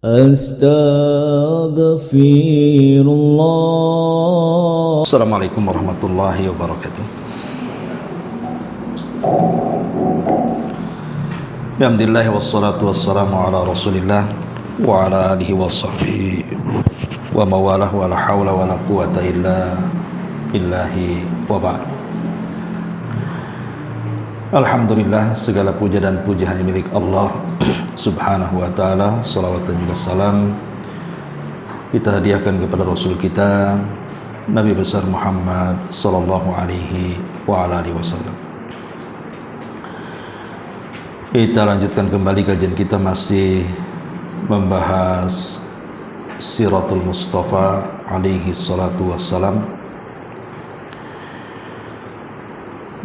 Astaghfirullah. Assalamualaikum warahmatullahi wabarakatuh. Alhamdulillah wassalatu wassalamu ala Rasulillah wa ala alihi wa sahbihi wa mawalah wa la hawla wa la quwata illa billahi wa ba'd. Alhamdulillah, segala puja dan puji hanya milik Allah Subhanahu wa ta'ala. Salawat dan juga salam kita hadiahkan kepada Rasul kita Nabi besar Muhammad sallallahu alaihi wa ala alihi wasallam. Kita lanjutkan kembali kajian kita, masih membahas Siratul Mustafa alaihi salatu wassalam.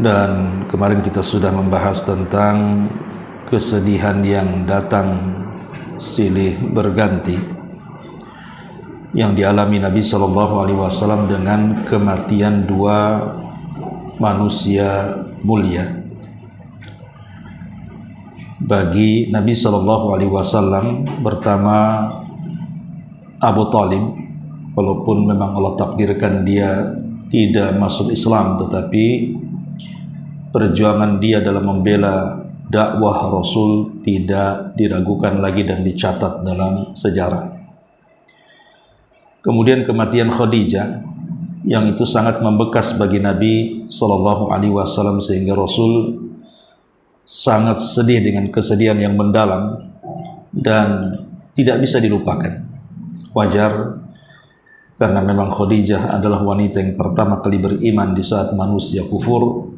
Dan kemarin kita sudah membahas tentang kesedihan yang datang silih berganti yang dialami Nabi sallallahu alaihi wasallam dengan kematian dua manusia mulia. Bagi Nabi sallallahu alaihi wasallam, pertama Abu Thalib, walaupun memang Allah takdirkan dia tidak masuk Islam, tetapi perjuangan dia dalam membela dakwah Rasul tidak diragukan lagi dan dicatat dalam sejarah. Kemudian kematian Khadijah, yang itu sangat membekas bagi Nabi sallallahu alaihi wasallam, sehingga Rasul sangat sedih dengan kesedihan yang mendalam dan tidak bisa dilupakan. Wajar, karena memang Khadijah adalah wanita yang pertama kali beriman di saat manusia kufur,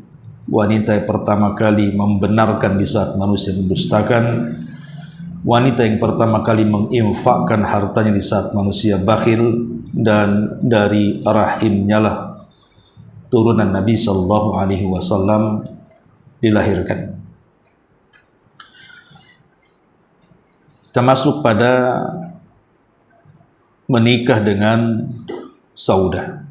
wanita yang pertama kali membenarkan di saat manusia mendustakan, wanita yang pertama kali menginfakkan hartanya di saat manusia bakhil, dan dari rahimnya lah turunan Nabi sallallahu alaihi wasallam dilahirkan. Termasuk pada menikah dengan Saudah.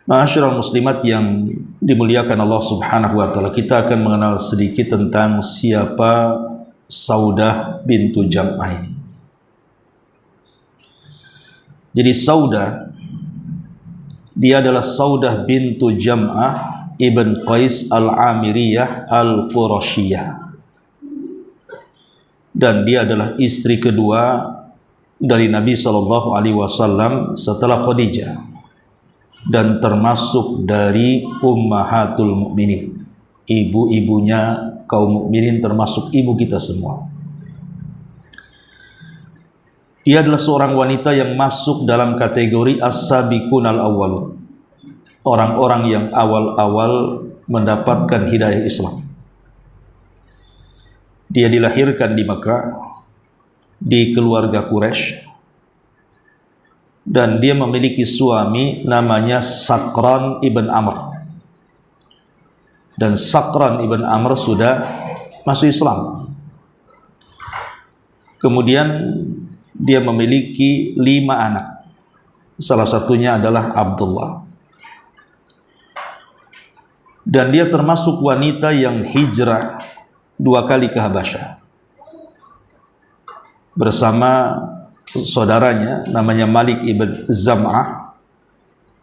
Ma'asyiral muslimat yang dimuliakan Allah Subhanahu wa ta'ala, kita akan mengenal sedikit tentang siapa Saudah bintu Jam'ah ini. Jadi Saudah, dia adalah Saudah bintu Jam'ah ibn Qais al-Amiriyah al-Qurashiyah, dan dia adalah istri kedua dari Nabi sallallahu alaihi wasallam setelah Khadijah, dan termasuk dari ummahatul mukminin, ibu-ibunya kaum mukminin, termasuk ibu kita semua. Ia adalah seorang wanita yang masuk dalam kategori as-sabiqunal awwalun, orang-orang yang awal-awal mendapatkan hidayah Islam. Dia dilahirkan di Mekah, di keluarga Quraisy, dan dia memiliki suami namanya Sakran ibn Amr. Dan Sakran ibn Amr sudah masuk Islam. Kemudian dia memiliki 5 anak. Salah satunya adalah Abdullah. Dan dia termasuk wanita yang hijrah 2 kali ke Habasyah bersama saudaranya namanya Malik ibn Zam'ah.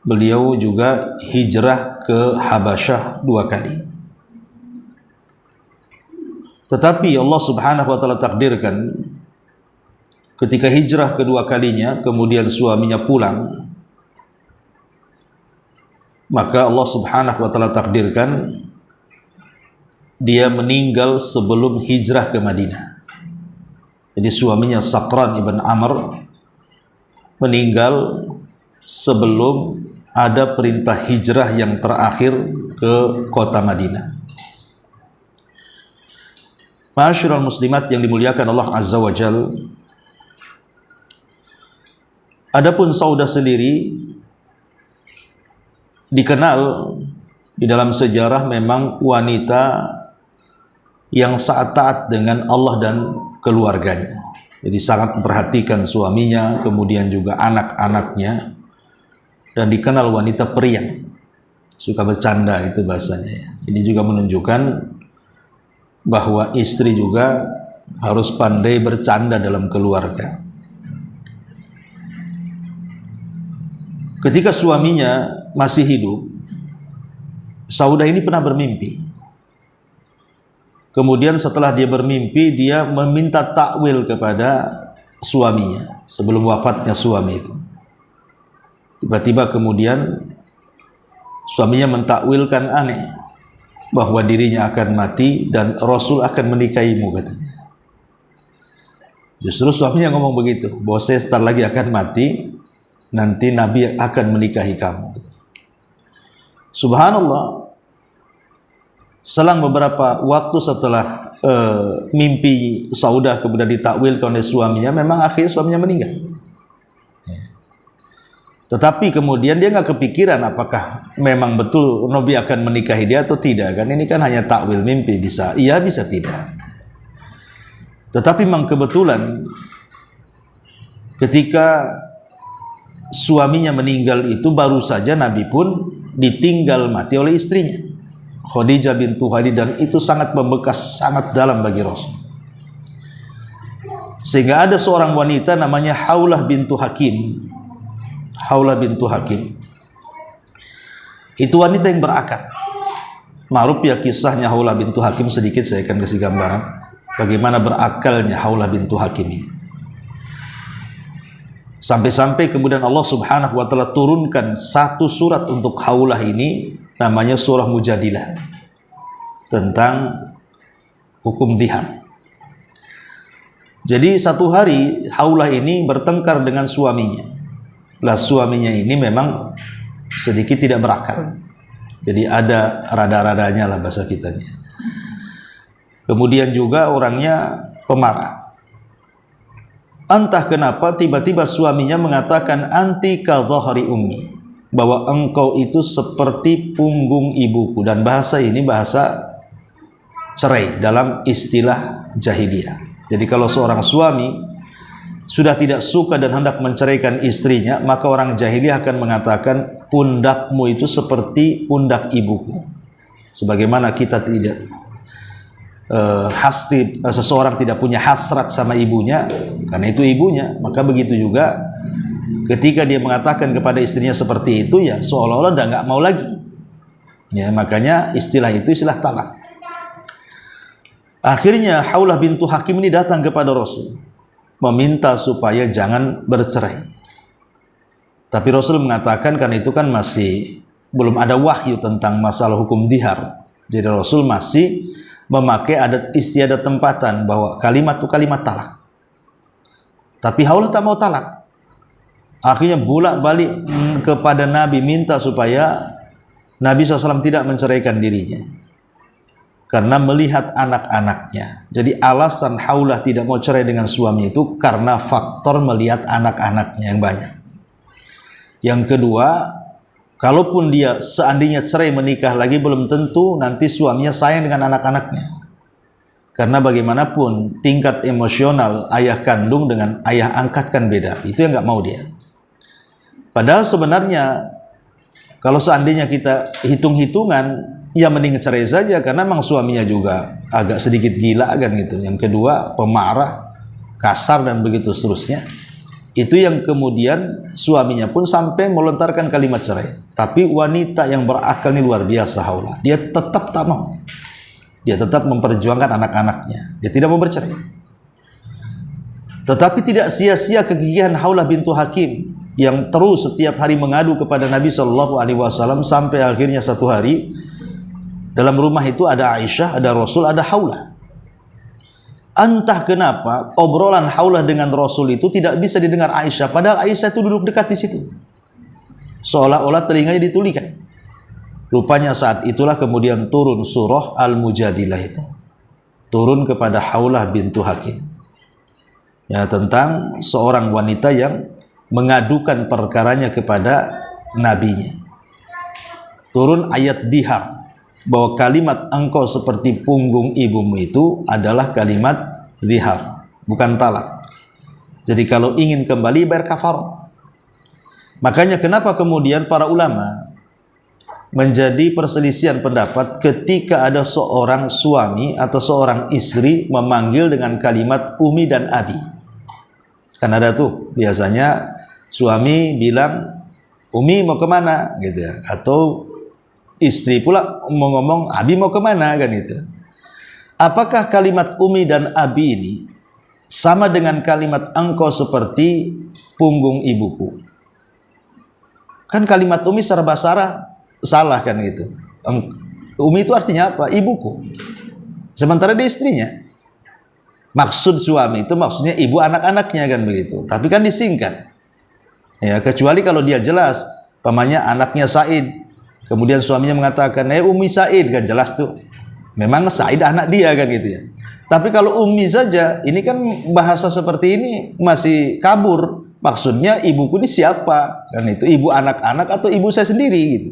Beliau juga hijrah ke Habasyah 2 kali. Tetapi Allah Subhanahu wa ta'ala takdirkan ketika hijrah kedua kalinya, kemudian suaminya pulang, maka Allah Subhanahu wa ta'ala takdirkan dia meninggal sebelum hijrah ke Madinah. Jadi suaminya Sakran ibn Amr meninggal sebelum ada perintah hijrah yang terakhir ke kota Madinah. Ma'asyiral muslimat yang dimuliakan Allah Azza wa Jal, adapun Saudah sendiri dikenal di dalam sejarah memang wanita yang sangat taat dengan Allah dan keluarganya. Jadi sangat memperhatikan suaminya, kemudian juga anak-anaknya, dan dikenal wanita periang, suka bercanda itu bahasanya. Ini juga menunjukkan bahwa istri juga harus pandai bercanda dalam keluarga. Ketika suaminya masih hidup, Saudah ini pernah bermimpi. Kemudian setelah dia bermimpi, dia meminta takwil kepada suaminya sebelum wafatnya suami itu. Tiba-tiba kemudian suaminya mentakwilkan aneh, bahwa dirinya akan mati dan Rasul akan menikahimu, katanya. Justru suaminya ngomong begitu, bahwa saya sebentar lagi akan mati, nanti Nabi akan menikahi kamu. Subhanallah, selang beberapa waktu setelah mimpi Saudah kemudian ditakwilkan oleh suaminya, memang akhirnya suaminya meninggal. Tetapi kemudian dia nggak kepikiran apakah memang betul Nabi akan menikahi dia atau tidak, kan ini kan hanya takwil mimpi, bisa iya bisa tidak. Tetapi memang kebetulan ketika suaminya meninggal itu baru saja Nabi pun ditinggal mati oleh istrinya Khadijah bintu Khuwailid, dan itu sangat membekas, sangat dalam bagi Rasul. Sehingga ada seorang wanita namanya Haulah bintu Hakim. Haulah bintu Hakim itu wanita yang berakal. Ma'ruf ya kisahnya Haulah bintu Hakim, sedikit saya akan kasih gambaran bagaimana berakalnya Haulah bintu Hakim ini. Sampai-sampai kemudian Allah Subhanahu wa taala turunkan satu surat untuk Haulah ini, namanya surah Mujadilah, tentang hukum zihar. Jadi satu hari Haulah ini bertengkar dengan suaminya. Lah suaminya ini memang sedikit tidak berakal, jadi ada rada-radanya lah bahasa kitanya. Kemudian juga orangnya pemarah. Entah kenapa tiba-tiba suaminya mengatakan, anti ka dhahri ummi, bahwa engkau itu seperti punggung ibuku. Dan bahasa ini bahasa cerai dalam istilah jahiliyah. Jadi kalau seorang suami sudah tidak suka dan hendak menceraikan istrinya, maka orang jahiliyah akan mengatakan, pundakmu itu seperti pundak ibuku. Sebagaimana kita tidak seseorang tidak punya hasrat sama ibunya karena itu ibunya, maka begitu juga ketika dia mengatakan kepada istrinya seperti itu, ya seolah-olah udah nggak mau lagi. Ya, makanya istilah itu istilah talak. Akhirnya Haulah bintu Hakim ini datang kepada Rasul meminta supaya jangan bercerai. Tapi Rasul mengatakan, karena itu kan masih belum ada wahyu tentang masalah hukum zihar, jadi Rasul masih memakai adat istiadat tempatan bahwa kalimat itu kalimat talak. Tapi Haulah tak mau talak. Akhirnya bolak-balik kepada Nabi minta supaya Nabi SAW tidak menceraikan dirinya karena melihat anak-anaknya. Jadi alasan Haulah tidak mau cerai dengan suami itu karena faktor melihat anak-anaknya yang banyak. Yang kedua, kalaupun dia seandainya cerai menikah lagi, belum tentu nanti suaminya sayang dengan anak-anaknya. Karena bagaimanapun tingkat emosional ayah kandung dengan ayah angkat kan beda. Itu yang nggak mau dia. Padahal sebenarnya kalau seandainya kita hitung-hitungan, ya mending cerai saja, karena memang suaminya juga agak sedikit gila kan gitu. Yang kedua pemarah, kasar dan begitu seterusnya. Itu yang kemudian suaminya pun sampai melontarkan kalimat cerai. Tapi wanita yang berakal ini luar biasa Haulah. Dia tetap tak mau. Dia tetap memperjuangkan anak-anaknya. Dia tidak mau bercerai. Tetapi tidak sia-sia kegigihan Haulah bintu Hakim yang terus setiap hari mengadu kepada Nabi SAW, sampai akhirnya satu hari dalam rumah itu ada Aisyah, ada Rasul, ada Haulah. Entah kenapa obrolan Haulah dengan Rasul itu tidak bisa didengar Aisyah, padahal Aisyah itu duduk dekat di situ. Seolah-olah telinganya ditulikan. Rupanya saat itulah kemudian turun surah Al-Mujadilah itu. Turun kepada Haulah bintu Hakim. Ya, tentang seorang wanita yang mengadukan perkaranya kepada nabinya. Turun ayat dihar, bahwa kalimat engkau seperti punggung ibumu itu adalah kalimat zihar, bukan talak. Jadi kalau ingin kembali bayar kafarah. Makanya kenapa kemudian para ulama menjadi perselisihan pendapat ketika ada seorang suami atau seorang istri memanggil dengan kalimat umi dan abi. Kan ada tuh biasanya suami bilang umi mau kemana gitu ya, atau istri pula mau ngomong abi mau kemana kan itu. Apakah kalimat umi dan abi ini sama dengan kalimat engkau seperti punggung ibuku? Kan kalimat umi secara bahasa Arab salah kan gitu. Umi itu artinya apa? Ibuku. Sementara dia istrinya. Maksud suami itu maksudnya ibu anak-anaknya kan begitu. Tapi kan disingkat. Ya, kecuali kalau dia jelas, pamannya anaknya Said. Kemudian suaminya mengatakan, Umi Said, kan jelas tuh. Memang Said anak dia kan gitu ya. Tapi kalau umi saja, ini kan bahasa seperti ini masih kabur. Maksudnya ibuku ini siapa? Kan itu ibu anak-anak atau ibu saya sendiri gitu.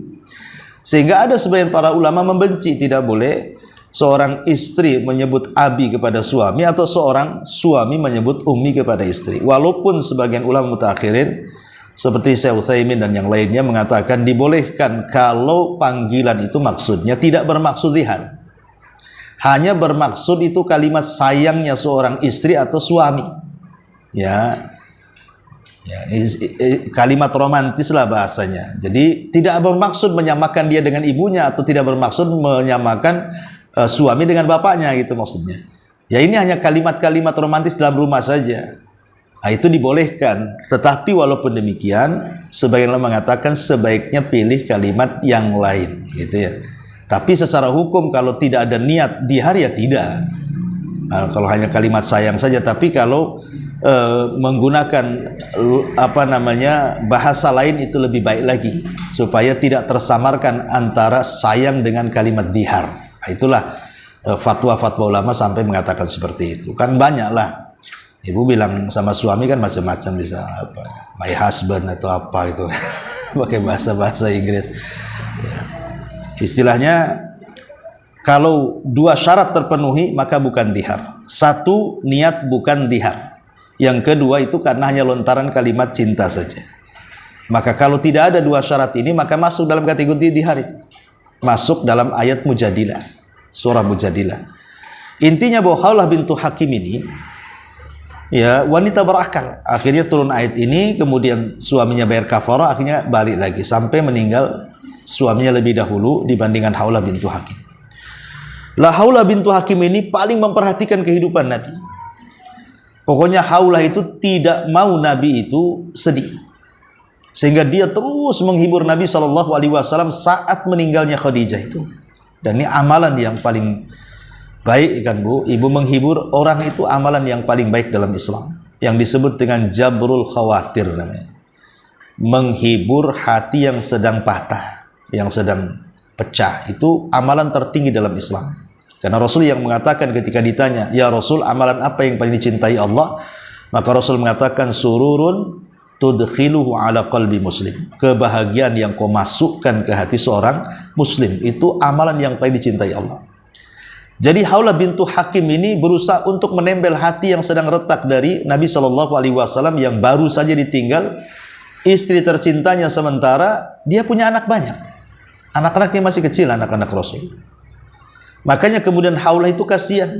Sehingga ada sebagian para ulama membenci, tidak boleh seorang istri menyebut abi kepada suami atau seorang suami menyebut umi kepada istri. Walaupun sebagian ulama mutakhirin seperti Syekh Utsaimin dan yang lainnya mengatakan dibolehkan kalau panggilan itu maksudnya tidak bermaksud zihar. Hanya bermaksud itu kalimat sayangnya seorang istri atau suami. Ya, kalimat romantis lah bahasanya. Jadi tidak bermaksud menyamakan dia dengan ibunya atau tidak bermaksud menyamakan suami dengan bapaknya gitu maksudnya. Ya ini hanya kalimat-kalimat romantis dalam rumah saja. Nah, itu dibolehkan. Tetapi walaupun demikian, sebagian orang mengatakan sebaiknya pilih kalimat yang lain gitu ya. Tapi secara hukum kalau tidak ada niat dihar ya tidak. Nah, kalau hanya kalimat sayang saja, tapi kalau menggunakan bahasa lain itu lebih baik lagi supaya tidak tersamarkan antara sayang dengan kalimat dihar. Nah, itulah fatwa-fatwa ulama sampai mengatakan seperti itu. Kan banyak lah. Ibu bilang sama suami kan macam-macam, bisa apa, my husband atau apa itu pakai bahasa Inggris ya. Istilahnya kalau dua syarat terpenuhi maka bukan dihar. Satu, niat bukan dihar. Yang kedua itu karena hanya lontaran kalimat cinta saja. Maka kalau tidak ada dua syarat ini maka masuk dalam kategori dihar itu. Masuk dalam ayat Mujadilah, surah Mujadilah. Intinya bahwa Khawlah bintu Hakim ini ya wanita berakal. Akhirnya turun ayat ini, kemudian suaminya bayar kafarah, akhirnya balik lagi sampai meninggal suaminya lebih dahulu dibandingkan Khawlah bintu Hakim. Lah Khawlah bintu Hakim ini paling memperhatikan kehidupan Nabi. Pokoknya Khawlah itu tidak mau Nabi itu sedih. Sehingga dia terus menghibur Nabi SAW saat meninggalnya Khadijah itu. Dan ini amalan yang paling baik kan Bu, ibu menghibur orang itu amalan yang paling baik dalam Islam, yang disebut dengan jabrul khawatir namanya. Menghibur hati yang sedang patah, yang sedang pecah, itu amalan tertinggi dalam Islam. Karena Rasul yang mengatakan ketika ditanya, ya Rasul, amalan apa yang paling dicintai Allah? Maka Rasul mengatakan, sururun tudkhiluhu ala qalbi muslim. Kebahagiaan yang kau masukkan ke hati seorang muslim, itu amalan yang paling dicintai Allah. Jadi Khawlah bintu Hakim ini berusaha untuk menempel hati yang sedang retak dari Nabi SAW yang baru saja ditinggal istri tercintanya, sementara dia punya anak banyak. Anak-anaknya masih kecil, anak-anak Rasul. Makanya kemudian Khawlah itu kasihan.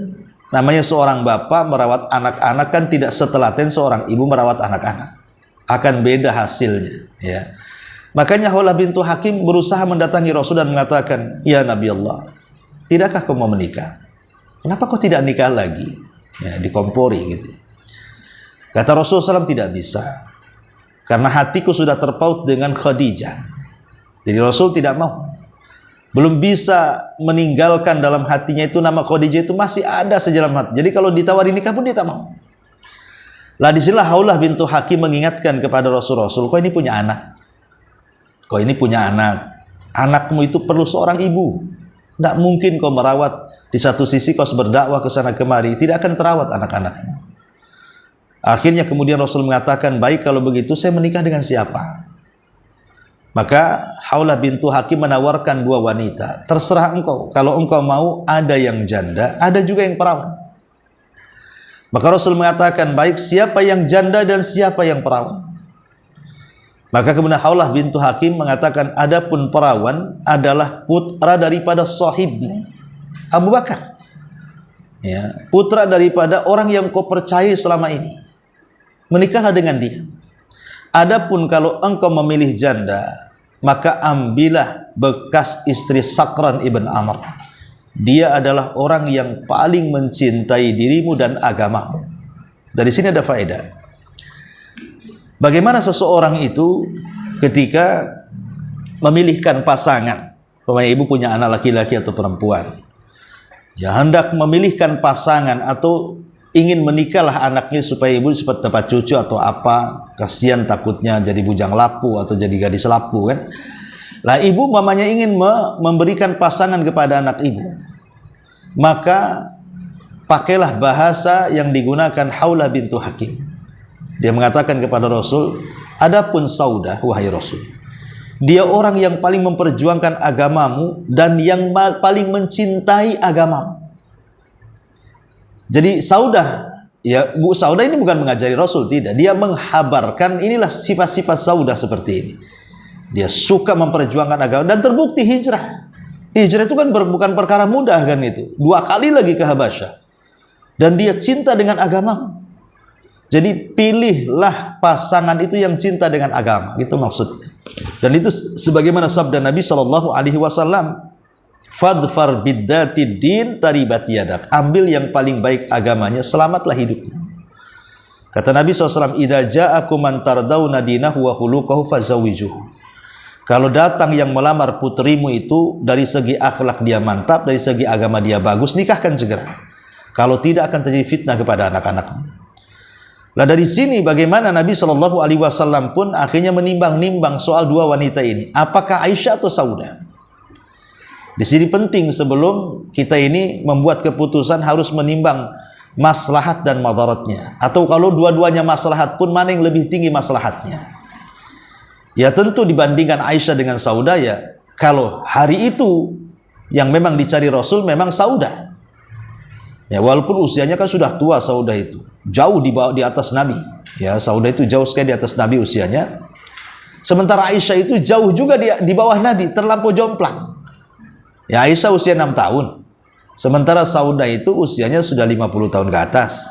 Namanya seorang bapak merawat anak-anak kan tidak setelaten seorang ibu merawat anak-anak. Akan beda hasilnya ya. Makanya Khawlah bintu Hakim berusaha mendatangi Rasul dan mengatakan, ya Nabi Allah, tidakkah kau mau menikah? Kenapa kau tidak nikah lagi? Ya, dikompori gitu. Kata Rasulullah SAW, tidak bisa. Karena hatiku sudah terpaut dengan Khadijah. Jadi Rasul tidak mau. Belum bisa meninggalkan dalam hatinya itu nama Khadijah itu masih ada sedalam hati. Jadi kalau ditawari nikah pun dia tak mau. Lah disinilah Khawlah bintu Hakim mengingatkan kepada Rasul, kau ini punya anak. Kau ini punya anak. Anakmu itu perlu seorang ibu. Tidak mungkin kau merawat, di satu sisi kau berdakwah ke sana kemari, tidak akan terawat anak-anakmu. Akhirnya kemudian Rasul mengatakan, baik kalau begitu saya menikah dengan siapa? Maka Khawlah bintu Hakim menawarkan dua wanita, terserah engkau. Kalau engkau mau, ada yang janda, ada juga yang perawan. Maka Rasul mengatakan, baik, siapa yang janda dan siapa yang perawan? Maka kemudian Haulah bintu Hakim mengatakan, adapun perawan adalah putra daripada sahibmu Abu Bakar, ya, putra daripada orang yang kau percaya selama ini, menikahlah dengan dia. Adapun kalau engkau memilih janda, maka ambillah bekas istri Sakran ibn Amr. Dia adalah orang yang paling mencintai dirimu dan agamamu. Dari sini ada faedah. Bagaimana seseorang itu ketika memilihkan pasangan, umpamanya ibu punya anak laki-laki atau perempuan, ya hendak memilihkan pasangan atau ingin menikahlah anaknya supaya ibu cepat dapat cucu atau apa, kasihan takutnya jadi bujang lapu atau jadi gadis lapu kan. Lah ibu mamanya ingin memberikan pasangan kepada anak ibu, maka pakailah bahasa yang digunakan Haulah bintu Hakim. Dia mengatakan kepada Rasul, adapun Saudah, wahai Rasul, dia orang yang paling memperjuangkan agamamu dan yang paling mencintai agamamu. Jadi Saudah, ya Bu Saudah ini bukan mengajari Rasul, tidak. Dia menghabarkan inilah sifat-sifat Saudah seperti ini. Dia suka memperjuangkan agama dan terbukti hijrah. Hijrah itu kan bukan perkara mudah kan itu. 2 kali lagi ke Habasyah. Dan dia cinta dengan agamamu. Jadi pilihlah pasangan itu yang cinta dengan agama, itu maksudnya. Dan itu sebagaimana sabda Nabi SAW, fadfar biddati din taribat yadak. Ambil yang paling baik agamanya, selamatlah hidupnya. Kata Nabi SAW, idza ja'akum man tardawna dinahu wa khuluquhu fazawijuhu. Kalau datang yang melamar putrimu itu dari segi akhlak dia mantap, dari segi agama dia bagus, nikahkan segera. Kalau tidak akan terjadi fitnah kepada anak-anakmu. Nah dari sini bagaimana Nabi SAW pun akhirnya menimbang-nimbang soal 2 wanita ini, apakah Aisyah atau Saudah. Di sini penting sebelum kita ini membuat keputusan harus menimbang maslahat dan madaratnya. Atau kalau dua-duanya maslahat pun mana yang lebih tinggi maslahatnya. Ya tentu dibandingkan Aisyah dengan Saudah, ya kalau hari itu yang memang dicari Rasul memang Saudah. Ya walaupun usianya kan sudah tua Saudah itu, jauh di atas Nabi. Ya Saudah itu jauh sekali di atas Nabi usianya. Sementara Aisyah itu jauh juga di bawah Nabi, terlampau jomplang. Ya Aisyah usia 6 tahun. Sementara Saudah itu usianya sudah 50 tahun ke atas.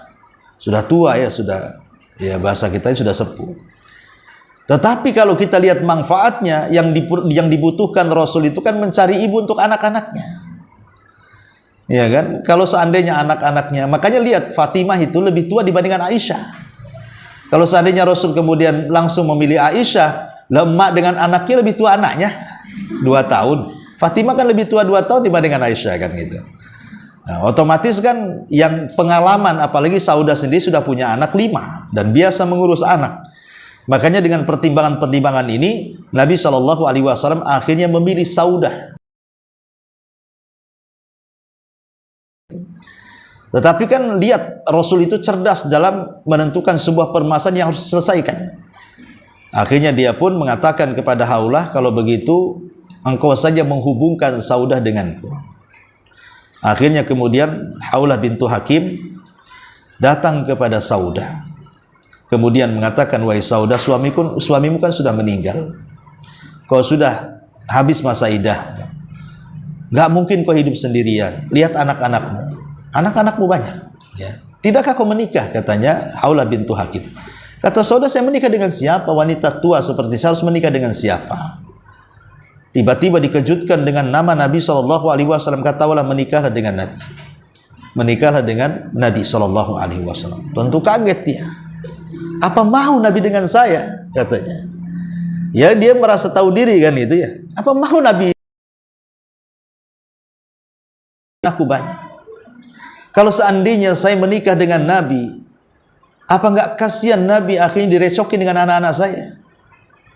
Sudah tua ya, sudah ya bahasa kita sudah sepuh. Tetapi kalau kita lihat manfaatnya yang dibutuhkan Rasul itu kan mencari ibu untuk anak-anaknya. Ya kan, kalau seandainya anak-anaknya, makanya lihat Fatimah itu lebih tua dibandingkan Aisyah. Kalau seandainya Rasul kemudian langsung memilih Aisyah, lemak dengan anaknya lebih tua anaknya 2 tahun. Fatimah kan lebih tua 2 tahun dibandingkan Aisyah kan gitu. Nah, otomatis kan yang pengalaman, apalagi Saudah sendiri sudah punya anak 5 dan biasa mengurus anak. Makanya dengan pertimbangan-pertimbangan ini Nabi SAW akhirnya memilih Saudah. Tetapi kan lihat Rasul itu cerdas dalam menentukan sebuah permasalahan yang harus diselesaikan. Akhirnya dia pun mengatakan kepada Haulah, kalau begitu engkau saja menghubungkan Saudah denganku. Akhirnya kemudian Haulah bintu Hakim datang kepada Saudah. Kemudian mengatakan, wahai Saudah, suamimu kan sudah meninggal. Kau sudah habis masa iddah. Gak mungkin kau hidup sendirian. Lihat anak-anakmu. Anak-anakmu banyak. Ya. Tidakkah kau menikah? Katanya Haulah bintu Hakim. Kata Saudah, saya menikah dengan siapa? Wanita tua seperti saya harus menikah dengan siapa? Tiba-tiba dikejutkan dengan nama Nabi SAW. Katakanlah menikahlah dengan Nabi. Menikahlah dengan Nabi SAW. Tentu kaget dia. Apa mau Nabi dengan saya? Katanya. Ya dia merasa tahu diri kan itu ya. Apa mau Nabi? Aku banyak. Kalau seandainya saya menikah dengan Nabi, apa enggak kasihan Nabi akhirnya direcokin dengan anak-anak saya?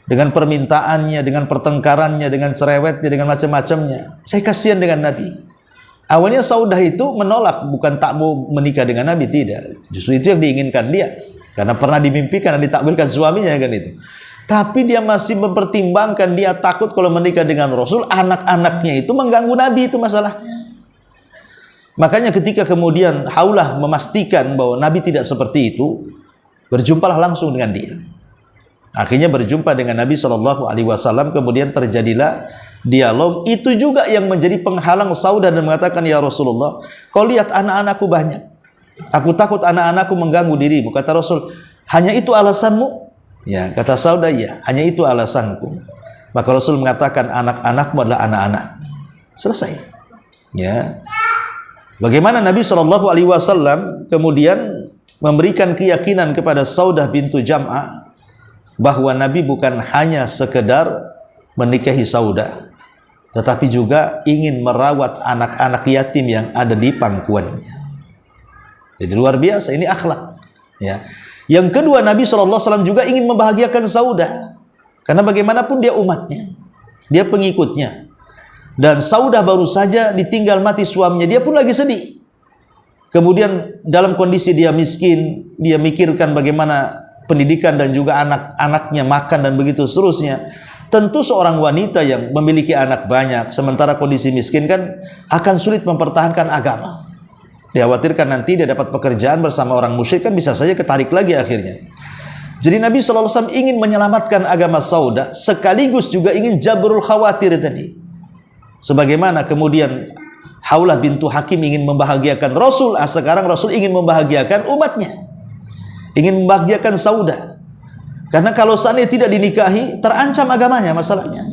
Dengan permintaannya, dengan pertengkarannya, dengan cerewetnya, dengan macam-macamnya. Saya kasihan dengan Nabi. Awalnya Saudah itu menolak, bukan tak mau menikah dengan Nabi, tidak. Justru itu yang diinginkan dia. Karena pernah dimimpikan dan ditakwilkan suaminya kan itu. Tapi dia masih mempertimbangkan, dia takut kalau menikah dengan Rasul, anak-anaknya itu mengganggu Nabi, itu masalahnya. Makanya ketika kemudian Haulah memastikan bahwa Nabi tidak seperti itu, berjumpalah langsung dengan dia. Akhirnya berjumpa dengan Nabi SAW, kemudian terjadilah dialog. Itu juga yang menjadi penghalang Saudah dan mengatakan, ya Rasulullah, kau lihat anak-anakku banyak, aku takut anak-anakku mengganggu dirimu. Kata Rasul, hanya itu alasanmu? Ya, kata Saudah, ya, hanya itu alasanku. Maka Rasul mengatakan, anak-anakmu adalah anak-anak. Selesai. Ya. Bagaimana Nabi SAW kemudian memberikan keyakinan kepada Saudah bintu Jam'ah bahwa Nabi bukan hanya sekedar menikahi Saudah, tetapi juga ingin merawat anak-anak yatim yang ada di pangkuannya. Jadi luar biasa, ini akhlak. Ya. Yang kedua, Nabi SAW juga ingin membahagiakan Saudah, karena bagaimanapun dia umatnya, dia pengikutnya. Dan Saudah baru saja ditinggal mati suaminya, dia pun lagi sedih. Kemudian dalam kondisi dia miskin, dia mikirkan bagaimana pendidikan dan juga anak-anaknya makan dan begitu seterusnya. Tentu seorang wanita yang memiliki anak banyak sementara kondisi miskin kan akan sulit mempertahankan agama. Dikhawatirkan nanti dia dapat pekerjaan bersama orang musyrik, kan bisa saja ketarik lagi akhirnya. Jadi Nabi SAW ingin menyelamatkan agama Saudah, sekaligus juga ingin jabrul khawatir tadi. Sebagaimana kemudian Haulah bintu Hakim ingin membahagiakan Rasul, sekarang Rasul ingin membahagiakan umatnya, ingin membahagiakan Saudah. Karena kalau seandainya tidak dinikahi, terancam agamanya masalahnya.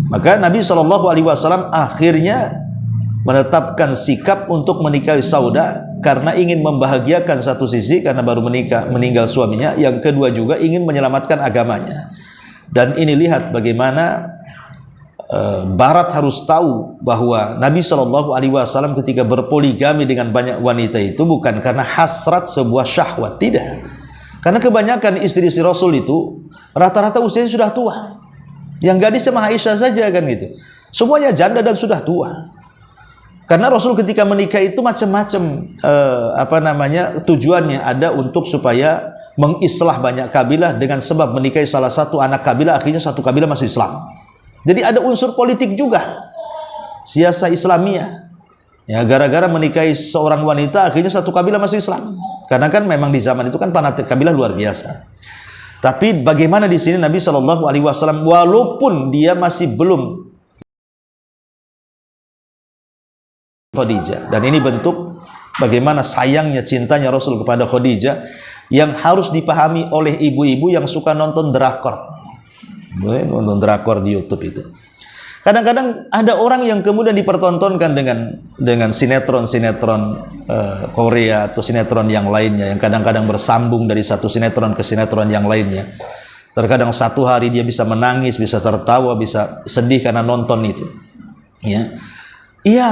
Maka Nabi SAW akhirnya menetapkan sikap untuk menikahi Saudah, karena ingin membahagiakan satu sisi karena baru meninggal suaminya, yang kedua juga ingin menyelamatkan agamanya. Dan ini lihat bagaimana Barat harus tahu bahwa Nabi SAW ketika berpoligami dengan banyak wanita itu bukan karena hasrat sebuah syahwat, tidak. Karena kebanyakan istri-istri Rasul itu rata-rata usianya sudah tua. Yang gadis sama Aisyah saja kan gitu. Semuanya janda dan sudah tua. Karena Rasul ketika menikah itu macam-macam tujuannya, ada untuk supaya mengislah banyak kabilah, dengan sebab menikahi salah satu anak kabilah akhirnya satu kabilah masuk Islam. Jadi ada unsur politik juga, siasah Islamiyah. Ya, gara-gara menikahi seorang wanita akhirnya satu kabilah masuk Islam. Karena kan memang di zaman itu kan fanatik kabilah luar biasa. Tapi bagaimana di sini Nabi SAW walaupun dia masih belum Khadijah, dan ini bentuk bagaimana sayangnya cintanya Rasul kepada Khadijah yang harus dipahami oleh ibu-ibu yang suka nonton drakor. Nonton drakor di YouTube itu. Kadang-kadang ada orang yang kemudian dipertontonkan dengan sinetron-sinetron Korea atau sinetron yang lainnya, yang kadang-kadang bersambung dari satu sinetron ke sinetron yang lainnya. Terkadang satu hari dia bisa menangis, bisa tertawa, bisa sedih karena nonton itu. Ya, iya,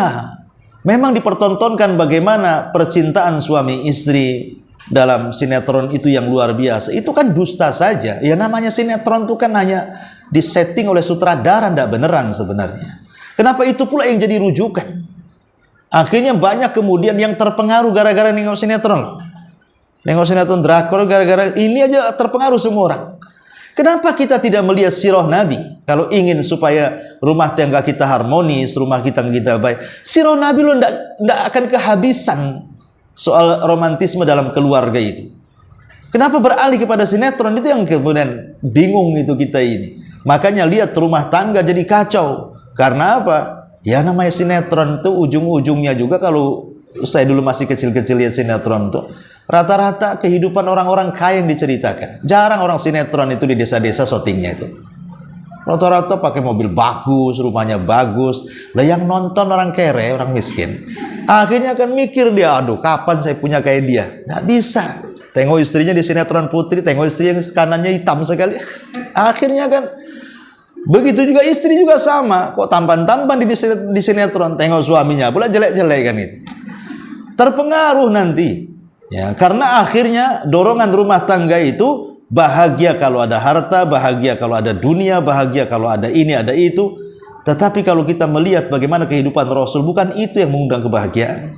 memang dipertontonkan bagaimana percintaan suami istri dalam sinetron itu yang luar biasa. Itu kan dusta saja. Ya namanya sinetron itu kan hanya disetting oleh sutradara, tidak beneran sebenarnya. Kenapa itu pula yang jadi rujukan? Akhirnya banyak kemudian yang terpengaruh gara-gara nengok sinetron. Nengok sinetron drakor gara-gara ini aja terpengaruh semua orang. Kenapa kita tidak melihat sirah Nabi? Kalau ingin supaya rumah tangga kita harmonis, rumah kita baik, sirah Nabi lo tidak akan kehabisan soal romantisme dalam keluarga itu. Kenapa beralih kepada sinetron? Itu yang kemudian bingung itu kita ini. Makanya lihat rumah tangga jadi kacau. Karena apa? Ya namanya sinetron itu ujung-ujungnya juga, kalau saya dulu masih kecil-kecil lihat sinetron itu, rata-rata kehidupan orang-orang kaya yang diceritakan. Jarang orang sinetron itu di desa-desa syutingnya itu. Rata-rata pakai mobil bagus, rumahnya bagus. Lah yang nonton orang kere, orang miskin. Akhirnya akan mikir dia, aduh kapan saya punya kayak dia. Nggak bisa. Tengok istrinya di sinetron Putri, tengok istri yang kanannya hitam sekali. Akhirnya kan begitu juga istri juga sama. Kok tampan-tampan di sinetron, tengok suaminya pula jelek-jelek kan itu. Terpengaruh nanti. Ya, karena akhirnya dorongan rumah tangga itu bahagia kalau ada harta, bahagia kalau ada dunia, bahagia kalau ada ini, ada itu. Tetapi kalau kita melihat bagaimana kehidupan Rasul, bukan itu yang mengundang kebahagiaan.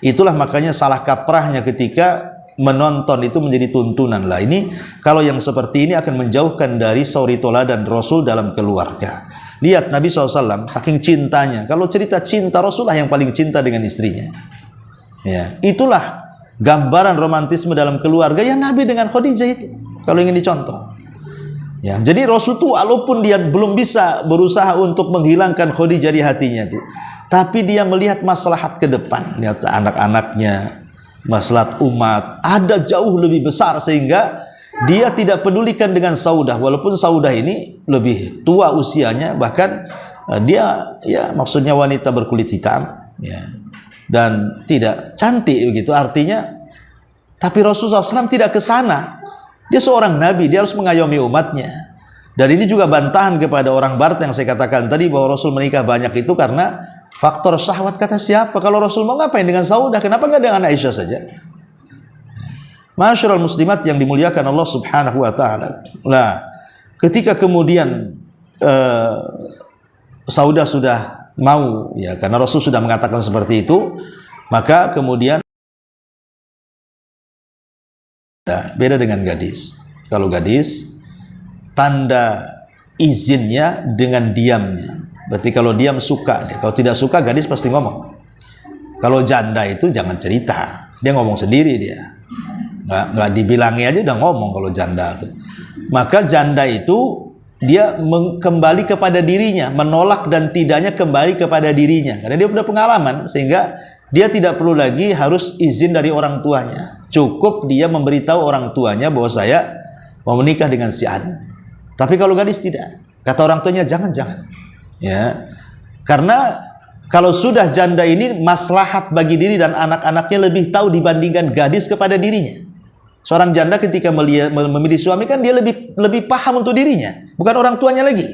Itulah makanya salah kaprahnya ketika menonton itu menjadi tuntunan. Lah ini kalau yang seperti ini akan menjauhkan dari suri toladan Rasul dalam keluarga. Lihat Nabi SAW saking cintanya. Kalau cerita cinta, Rasulullah yang paling cinta dengan istrinya. Ya, itulah gambaran romantisme dalam keluarga yang Nabi dengan Khadijah itu. Kalau ingin dicontoh. Ya, jadi Rasul tuh walaupun dia belum bisa berusaha untuk menghilangkan Khadijah di hatinya itu, tapi dia melihat maslahat ke depan, lihat anak-anaknya, maslahat umat ada jauh lebih besar, sehingga dia tidak pedulikan dengan Saudah, walaupun Saudah ini lebih tua usianya, bahkan dia ya maksudnya wanita berkulit hitam ya, dan tidak cantik begitu artinya, tapi Rasulullah SAW tidak ke sana. Dia seorang nabi, dia harus mengayomi umatnya. Dan ini juga bantahan kepada orang barat yang saya katakan tadi, bahwa Rasul menikah banyak itu karena faktor syahwat. Kata siapa? Kalau Rasul mau ngapain dengan Saudah, kenapa nggak dengan Aisyah saja? Masyarul muslimat yang dimuliakan Allah subhanahu wa ta'ala. Nah, ketika kemudian Saudah sudah mau, ya karena Rasul sudah mengatakan seperti itu, maka kemudian beda dengan gadis. Kalau gadis, tanda izinnya dengan diamnya. Berarti kalau diam suka, kalau tidak suka gadis pasti ngomong. Kalau janda itu jangan cerita, dia ngomong sendiri dia. Nggak dibilangi aja udah ngomong kalau janda itu. Maka janda itu dia kembali kepada dirinya, menolak dan tidaknya kembali kepada dirinya. Karena dia sudah pengalaman, sehingga dia tidak perlu lagi harus izin dari orang tuanya. Cukup dia memberitahu orang tuanya bahwa saya mau menikah dengan si A. Tapi kalau gadis tidak, kata orang tuanya jangan. Ya, karena kalau sudah janda ini maslahat bagi diri dan anak-anaknya lebih tahu dibandingkan gadis kepada dirinya. Seorang janda ketika memilih suami kan dia lebih paham untuk dirinya, bukan orang tuanya lagi.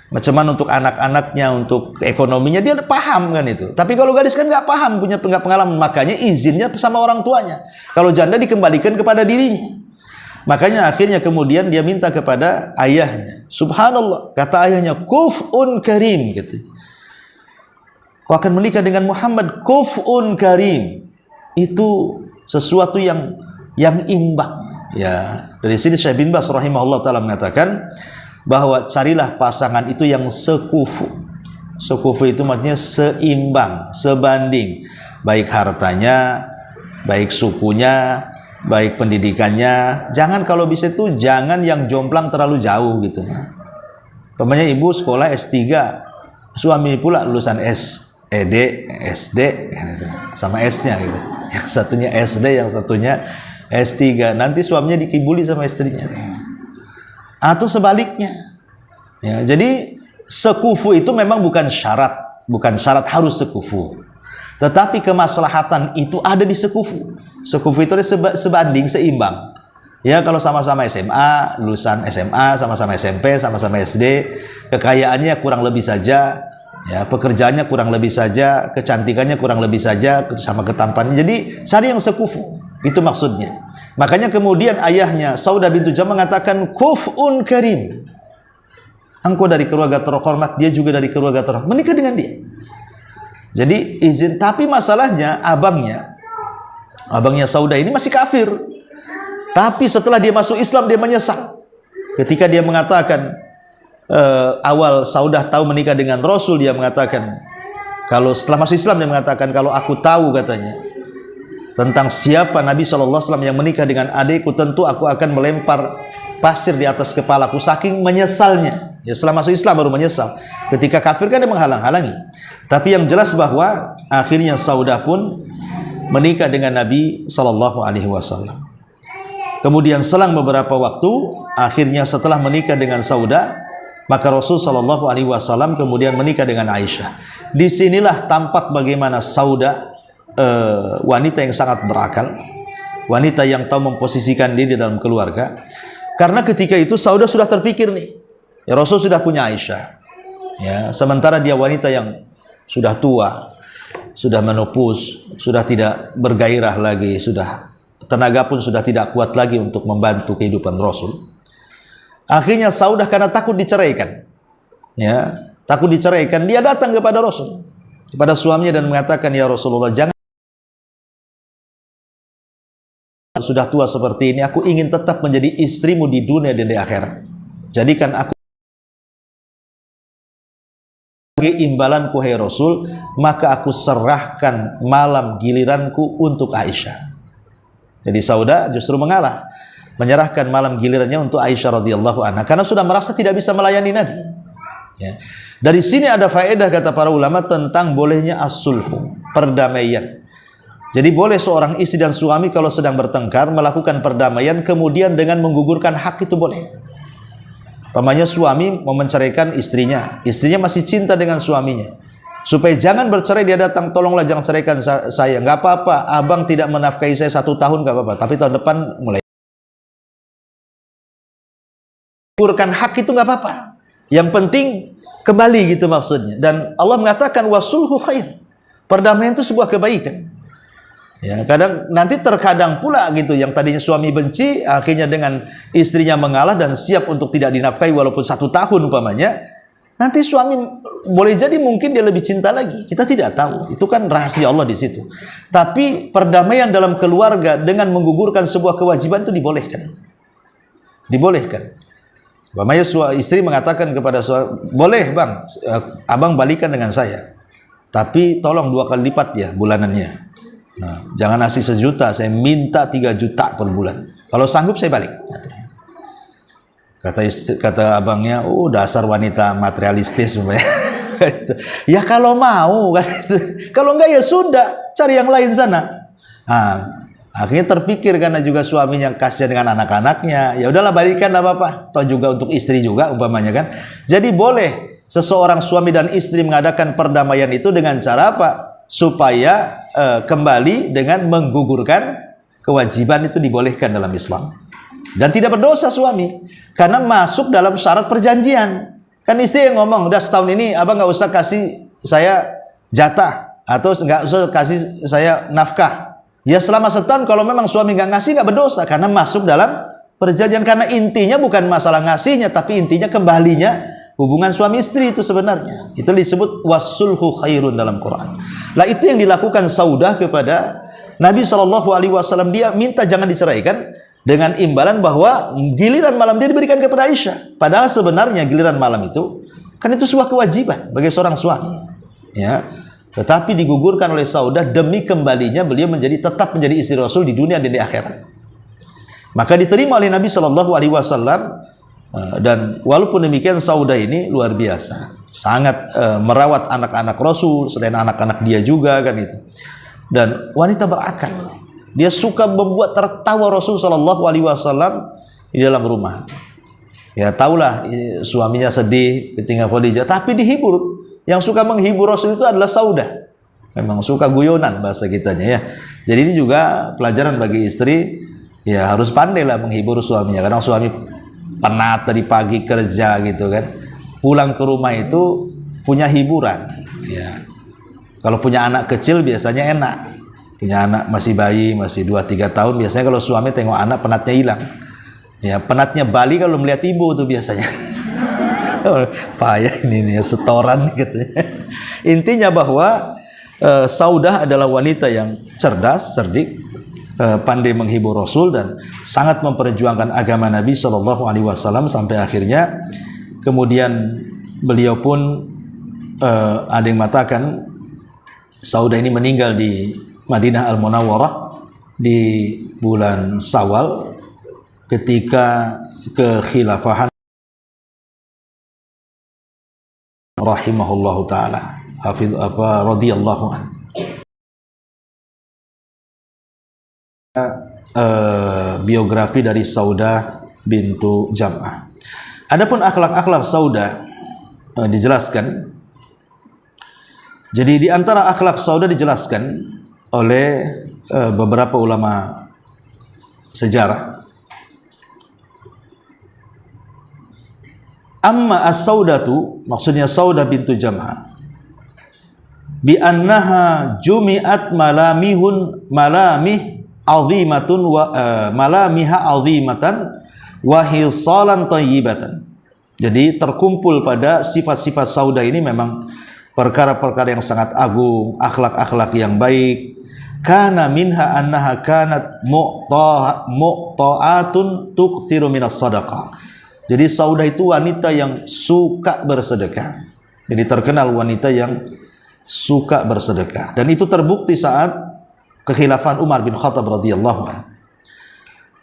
Macam mana untuk anak-anaknya, untuk ekonominya dia paham kan itu. Tapi kalau gadis kan nggak paham, punya pengalaman, makanya izinnya sama orang tuanya. Kalau janda dikembalikan kepada dirinya. Makanya akhirnya kemudian dia minta kepada ayahnya. Subhanallah, kata ayahnya, kuf'un karim gitu. Kau akan menikah dengan Muhammad, kuf'un karim. Itu sesuatu yang imbang. Ya, dari sini Syekh bin Baz rahimahullah taala mengatakan bahwa carilah pasangan itu yang sekufu. Sekufu itu maksudnya seimbang, sebanding, baik hartanya, baik sukunya, baik pendidikannya. Jangan kalau bisa itu jangan yang jomplang terlalu jauh gitu. Umpamanya ibu sekolah S3, suami pula lulusan SD, sama S-nya gitu. Yang satunya SD, yang satunya S3. Nanti suaminya dikibuli sama istrinya. Atau sebaliknya. Ya, jadi sekufu itu memang bukan syarat harus sekufu. Tetapi kemaslahatan itu ada di sekufu. Sekufu itu sebanding, seimbang. Ya, kalau sama-sama SMA, lulusan SMA, sama-sama SMP, sama-sama SD, kekayaannya kurang lebih saja, ya, pekerjaannya kurang lebih saja, kecantikannya kurang lebih saja, sama ketampannya. Jadi cari yang sekufu. Itu maksudnya. Makanya kemudian ayahnya Saudah bintu Jam mengatakan kuf'un karim. Engkau dari keluarga terhormat, dia juga dari keluarga terhormat. Menikah dengan dia. Jadi izin, tapi masalahnya abangnya Saudah ini masih kafir. Tapi setelah dia masuk Islam dia menyesal. Ketika dia mengatakan awal Saudah tahu menikah dengan Rasul, dia mengatakan kalau setelah masuk Islam dia mengatakan kalau aku tahu katanya tentang siapa Nabi SAW yang menikah dengan adikku, tentu aku akan melempar pasir di atas kepalaku, saking menyesalnya. Ya, setelah masuk Islam baru menyesal. Ketika kafir kan dia menghalang-halangi. Tapi yang jelas bahwa akhirnya Saudah pun menikah dengan Nabi SAW. Kemudian selang beberapa waktu, akhirnya setelah menikah dengan Saudah, maka Rasul SAW kemudian menikah dengan Aisyah. Disinilah tampak bagaimana Saudah wanita yang sangat berakal, wanita yang tahu memposisikan diri dalam keluarga. Karena ketika itu Saudah sudah terpikir nih, ya Rasul sudah punya Aisyah, ya, sementara dia wanita yang sudah tua, sudah menopause, sudah tidak bergairah lagi, sudah tenaga pun sudah tidak kuat lagi untuk membantu kehidupan Rasul. Akhirnya Saudah karena takut diceraikan, ya, takut diceraikan, dia datang kepada Rasul, kepada suaminya dan mengatakan, ya Rasulullah, jangan, sudah tua seperti ini, aku ingin tetap menjadi istrimu di dunia dan di akhirat. Jadikan aku sebagai imbalanku, hai Rasul, maka aku serahkan malam giliranku untuk Aisyah. Jadi Saudah justru mengalah. menyerahkan malam gilirannya untuk Aisyah radhiyallahu anha karena sudah merasa tidak bisa melayani Nabi. Ya. Dari sini ada faedah kata para ulama tentang bolehnya as-sulhu, perdamaian. Jadi boleh seorang istri dan suami kalau sedang bertengkar melakukan perdamaian kemudian dengan menggugurkan hak itu boleh. Pamannya suami mau menceraikan istrinya, istrinya masih cinta dengan suaminya. Supaya jangan bercerai dia datang, tolonglah jangan ceraikan saya. Nggak apa-apa, abang tidak menafkahi saya 1 tahun nggak apa-apa, tapi tahun depan mulai. Menggugurkan hak itu nggak apa-apa. Yang penting kembali gitu maksudnya. Dan Allah mengatakan wasulhu khair. Perdamaian itu sebuah kebaikan. Ya, terkadang pula gitu yang tadinya suami benci akhirnya dengan istrinya mengalah dan siap untuk tidak dinafkahi walaupun 1 tahun umpamanya. Nanti suami boleh jadi mungkin dia lebih cinta lagi. Kita tidak tahu. Itu kan rahasia Allah di situ. Tapi perdamaian dalam keluarga dengan menggugurkan sebuah kewajiban itu dibolehkan. Dibolehkan. Umpamanya istri mengatakan kepada suami, boleh bang, abang balikan dengan saya, tapi tolong 2 kali lipat ya bulanannya. Nah, jangan ngasih 1 juta, saya minta 3 juta per bulan. Kalau sanggup saya balik. Kata abangnya, oh dasar wanita materialistis. Ya kalau mau kan, kalau enggak ya sudah, cari yang lain sana. Nah, akhirnya terpikir karena juga suaminya kasihan dengan anak-anaknya, ya udahlah balikan apa-apa. Toh juga untuk istri juga umpamanya kan. Jadi boleh seseorang suami dan istri mengadakan perdamaian itu dengan cara apa? Supaya kembali dengan menggugurkan kewajiban itu dibolehkan dalam Islam. Dan tidak berdosa suami karena masuk dalam syarat perjanjian. Kan istri yang ngomong, udah setahun ini abang nggak usah kasih saya jatah atau nggak usah kasih saya nafkah. Ya selama setahun kalau memang suami nggak ngasih nggak berdosa karena masuk dalam perjanjian. Karena intinya bukan masalah ngasihnya, tapi intinya kembalinya hubungan suami istri itu sebenarnya. Itu disebut wasulhu khairun dalam Quran. Lah itu yang dilakukan Saudah kepada Nabi SAW. Dia minta jangan diceraikan dengan imbalan bahwa giliran malam dia diberikan kepada Aisyah. Padahal sebenarnya giliran malam itu kan itu sebuah kewajiban bagi seorang suami. Ya. Tetapi digugurkan oleh Saudah demi kembalinya beliau tetap menjadi istri Rasul di dunia dan di akhirat. Maka diterima oleh Nabi SAW. Dan walaupun demikian Saudah ini luar biasa, sangat merawat anak-anak Rasul selain anak-anak dia juga kan itu. Dan wanita berakal, dia suka membuat tertawa Rasul SAW di dalam rumah. Ya tahulah suaminya sedih ketinggal Khadijah, tapi dihibur. Yang suka menghibur Rasul itu adalah Saudah. Memang suka guyonan bahasa kitanya ya. Jadi ini juga pelajaran bagi istri, ya harus pandailah menghibur suaminya. Kadang suami penat dari pagi kerja gitu kan, pulang ke rumah itu punya hiburan. Ya. Kalau punya anak kecil biasanya enak. Punya anak masih bayi, masih 2-3 tahun, biasanya kalau suami tengok anak penatnya hilang. Ya penatnya balik kalau melihat ibu tuh biasanya. Payah ini setoran gitu. Intinya bahwa Saudah adalah wanita yang cerdas, cerdik, pandai menghibur Rasul dan sangat memperjuangkan agama Nabi SAW sampai akhirnya kemudian beliau pun ada yang mengatakan Saudah ini meninggal di Madinah Al-Munawwarah di bulan Syawal ketika kekhilafahan rahimahullahu taala radhiyallahu an. Biografi dari Saudah bintu Jam'ah. Adapun akhlak-akhlak Saudah dijelaskan. Jadi di antara akhlak Saudah dijelaskan oleh beberapa ulama sejarah. Amma as-Saudatu, maksudnya Saudah bintu Jam'ah, bi annaha jumi'at malamih azimatun wa malamiha azimatan wa hisalan thayyibatan. Jadi terkumpul pada sifat-sifat Saudah ini memang perkara-perkara yang sangat agung, akhlak-akhlak yang baik. Kana minha annaha kanat mu'ta'atun tukthiru minas sadaqah. Jadi Saudah itu wanita yang suka bersedekah. Jadi terkenal wanita yang suka bersedekah. Dan itu terbukti saat kekhilafan Umar bin Khattab radhiyallahu anhu.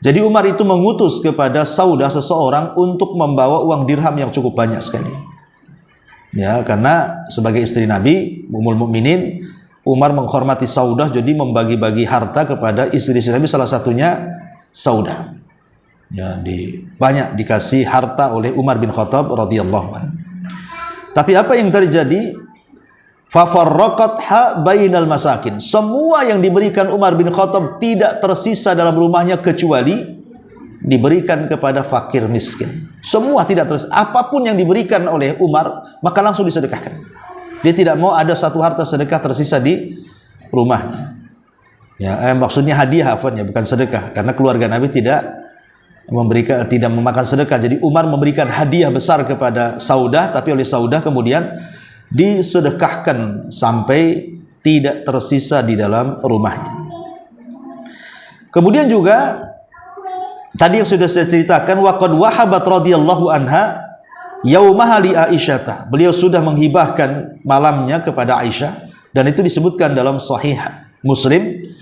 Jadi Umar itu mengutus kepada Saudah seseorang untuk membawa uang dirham yang cukup banyak sekali. Ya, karena sebagai istri Nabi, Ummul Mukminin, Umar menghormati Saudah, jadi membagi-bagi harta kepada istri-istri Nabi, salah satunya Saudah. Ya, banyak dikasih harta oleh Umar bin Khattab radhiyallahu anhu. Tapi apa yang terjadi? Fafarraqatha bainal masakin. Semua yang diberikan Umar bin Khattab tidak tersisa dalam rumahnya kecuali diberikan kepada fakir miskin. Semua tidak tersisa. Apapun yang diberikan oleh Umar maka langsung disedekahkan. Dia tidak mau ada satu harta sedekah tersisa di rumahnya. Ya, maksudnya hadiah ya, bukan sedekah, karena keluarga Nabi tidak memakan sedekah. Jadi Umar memberikan hadiah besar kepada Saudah, tapi oleh Saudah kemudian disedekahkan sampai tidak tersisa di dalam rumahnya. Kemudian juga tadi yang sudah saya ceritakan, waqad wahabat radhiyallahu anha yaumaha li Aisyah. Beliau sudah menghibahkan malamnya kepada Aisyah, dan itu disebutkan dalam Sahih Muslim.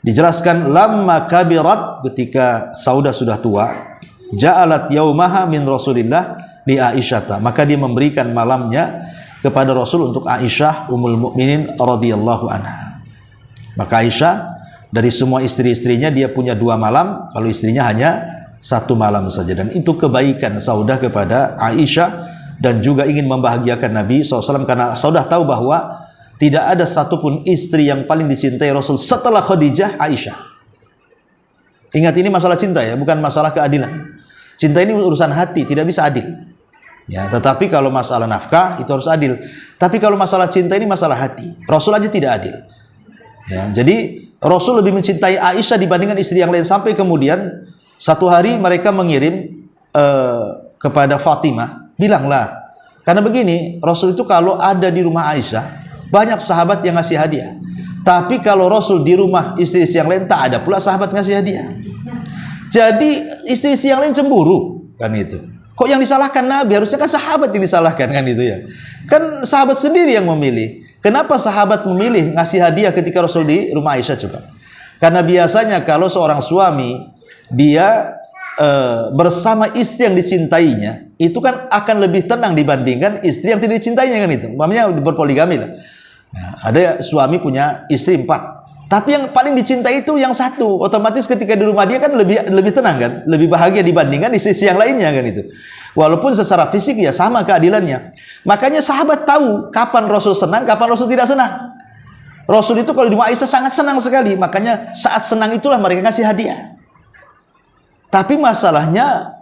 Dijelaskan lamma kabirat, ketika Saudah sudah tua, ja'alat yaumaha min Rasulillah li Aisyah, maka dia memberikan malamnya kepada Rasul untuk Aisyah Ummul Mukminin radhiyallahu anha. Maka Aisyah dari semua istri-istrinya dia punya 2 malam, kalau istrinya hanya 1 malam saja. Dan itu kebaikan Saudah kepada Aisyah, dan juga ingin membahagiakan Nabi SAW, karena Saudah tahu bahwa tidak ada satupun istri yang paling dicintai Rasul setelah Khadijah, Aisyah. Ingat, ini masalah cinta ya, bukan masalah keadilan. Cinta ini urusan hati, tidak bisa adil. Ya, tetapi kalau masalah nafkah itu harus adil. Tapi kalau masalah cinta ini masalah hati. Rasul aja tidak adil. Ya, jadi Rasul lebih mencintai Aisyah dibandingkan istri yang lain, sampai kemudian satu hari mereka mengirim kepada Fatimah, bilanglah, karena begini, Rasul itu kalau ada di rumah Aisyah banyak sahabat yang ngasih hadiah. Tapi kalau Rasul di rumah istri-istri yang lain tak ada pula sahabat ngasih hadiah. Jadi istri-istri yang lain cemburu kan itu. Kok yang disalahkan Nabi? Harusnya kan sahabat yang disalahkan kan itu ya. Kan sahabat sendiri yang memilih. Kenapa sahabat memilih ngasih hadiah ketika Rasul di rumah Aisyah coba? Karena biasanya kalau seorang suami dia bersama istri yang dicintainya, itu kan akan lebih tenang dibandingkan istri yang tidak dicintainya kan itu. Umpamanya berpoligami lah. Nah, ada suami punya istri 4. Tapi yang paling dicintai itu yang 1. Otomatis ketika di rumah dia kan lebih tenang kan, lebih bahagia dibandingkan istri yang lainnya kan itu. Walaupun secara fisik ya sama keadilannya. Makanya sahabat tahu kapan Rasul senang, kapan Rasul tidak senang. Rasul itu kalau di rumah Aisyah sangat senang sekali, makanya saat senang itulah mereka kasih hadiah. Tapi masalahnya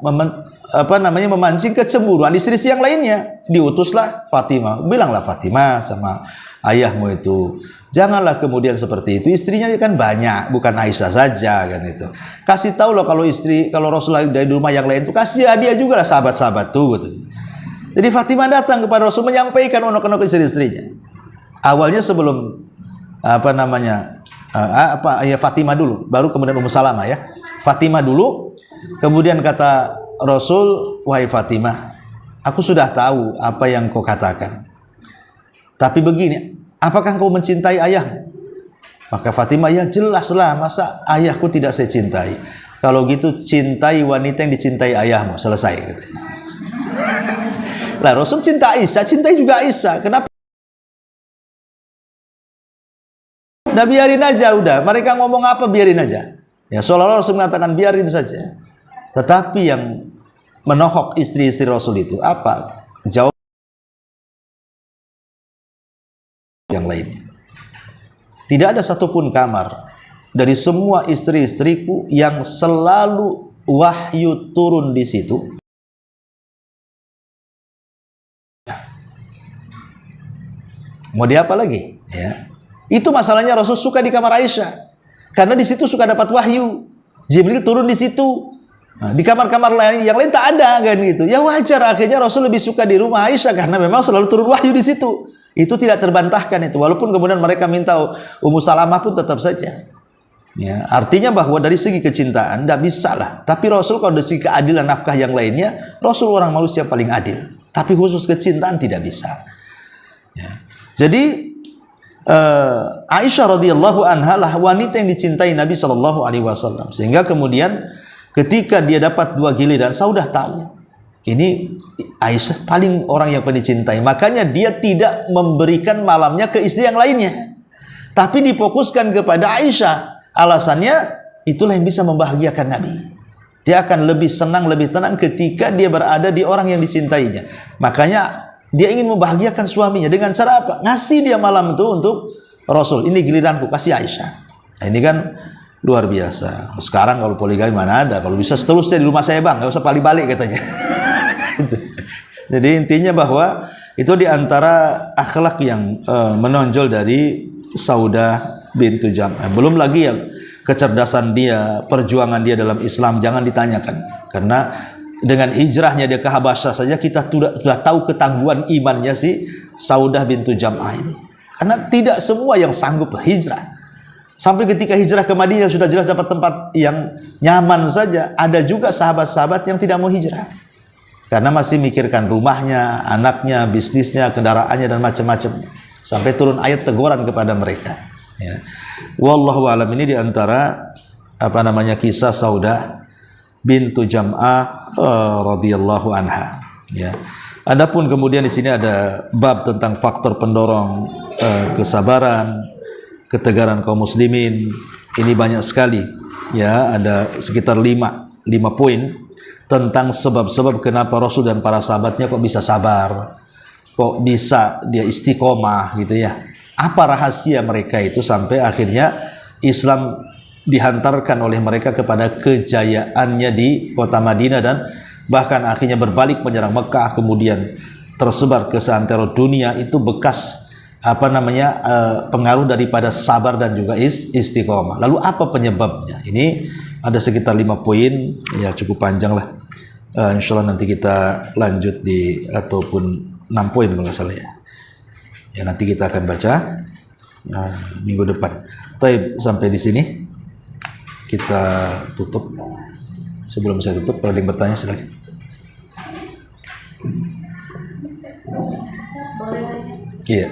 memancing kecemburuan istri-istri yang lainnya. Diutuslah Fatimah, bilanglah Fatimah sama ayahmu itu, janganlah kemudian seperti itu. Istrinya kan banyak, bukan Aisyah saja kan itu. Kasih tahu loh kalau Rasul dari rumah yang lain itu kasih hadiah juga lah sahabat-sahabat tuh gitu. Jadi Fatimah datang kepada Rasul menyampaikan onok-onok istri-istrinya. Awalnya sebelum Fatimah dulu, baru kemudian Ummu Salamah ya. Fatimah dulu, kemudian kata Rasul, wahai Fatimah, aku sudah tahu apa yang kau katakan. Tapi begini, apakah kau mencintai ayahmu? Maka Fatimah, ya jelaslah, masa ayahku tidak saya cintai. Kalau gitu cintai wanita yang dicintai ayahmu, selesai katanya. Lah Rasul cinta Aisyah, cintai juga Aisyah. Kenapa? Udah biarin aja, udah. Mereka ngomong apa biarin aja. Ya seolah-olah Rasul mengatakan biarin saja. Tetapi yang menohok istri-istri Rasul itu apa? Jawab yang lainnya. Tidak ada satupun kamar dari semua istri-istriku yang selalu wahyu turun di situ. Mau dia apa lagi? Ya. Itu masalahnya Rasul suka di kamar Aisyah. Karena di situ suka dapat wahyu. Jibril turun di situ. Nah, di kamar-kamar lain yang lain tak ada kan gitu. Ya wajar, akhirnya Rasul lebih suka di rumah Aisyah karena memang selalu turun wahyu di situ. Itu tidak terbantahkan itu. Walaupun kemudian mereka minta Ummu Salamah pun tetap saja. Ya, artinya bahwa dari segi kecintaan tidak bisa lah. Tapi Rasul kalau dari segi keadilan nafkah yang lainnya, Rasul orang manusia paling adil. Tapi khusus kecintaan tidak bisa. Ya. Jadi Aisyah radhiyallahu anha lah wanita yang dicintai Nabi SAW, sehingga kemudian Ketika dia dapat 2 giliran, Saudah tahu ini Aisyah paling orang yang paling dicintai, makanya dia tidak memberikan malamnya ke istri yang lainnya, tapi difokuskan kepada Aisyah. Alasannya itulah yang bisa membahagiakan Nabi. Dia akan lebih senang, lebih tenang ketika dia berada di orang yang dicintainya. Makanya dia ingin membahagiakan suaminya dengan cara apa? Ngasih dia malam itu untuk Rasul. Ini giliranku, kasih Aisyah. Nah, ini kan luar biasa. Sekarang kalau poligami mana ada? Kalau bisa seterusnya di rumah saya bang, nggak usah balik-balik katanya. Jadi intinya bahwa itu diantara akhlak yang menonjol dari Saudah bintu Jam'ah. Belum lagi yang kecerdasan dia, perjuangan dia dalam Islam jangan ditanyakan. Karena dengan hijrahnya dia ke Habasyah saja kita sudah tahu ketangguhan imannya si Saudah bintu Jam'ah ini. Karena tidak semua yang sanggup hijrah. Sampai ketika hijrah ke Madinah sudah jelas dapat tempat yang nyaman saja, ada juga sahabat-sahabat yang tidak mau hijrah. Karena masih mikirkan rumahnya, anaknya, bisnisnya, kendaraannya dan macam-macamnya. Sampai turun ayat teguran kepada mereka. Ya. Wallahu a'lam, ini diantara kisah Saudah bintu Jam'ah radhiyallahu anha. Ya. Adapun kemudian di sini ada bab tentang faktor pendorong kesabaran, ketegaran kaum muslimin. Ini banyak sekali. Ya, ada sekitar 5 poin tentang sebab-sebab kenapa Rasul dan para sahabatnya kok bisa sabar, kok bisa dia istiqomah gitu ya. Apa rahasia mereka itu sampai akhirnya Islam dihantarkan oleh mereka kepada kejayaannya di kota Madinah dan bahkan akhirnya berbalik menyerang Mekah, kemudian tersebar ke seantero dunia. Itu bekas pengaruh daripada sabar dan juga istiqomah. Lalu apa penyebabnya? Ini ada sekitar 5 poin, ya cukup panjang lah. Insya Allah nanti kita lanjut ataupun 6 poin kalau nggak salah ya. Ya nanti kita akan baca minggu depan. Baik, sampai di sini kita tutup. Sebelum saya tutup, kalau ada yang bertanya silakan. Iya.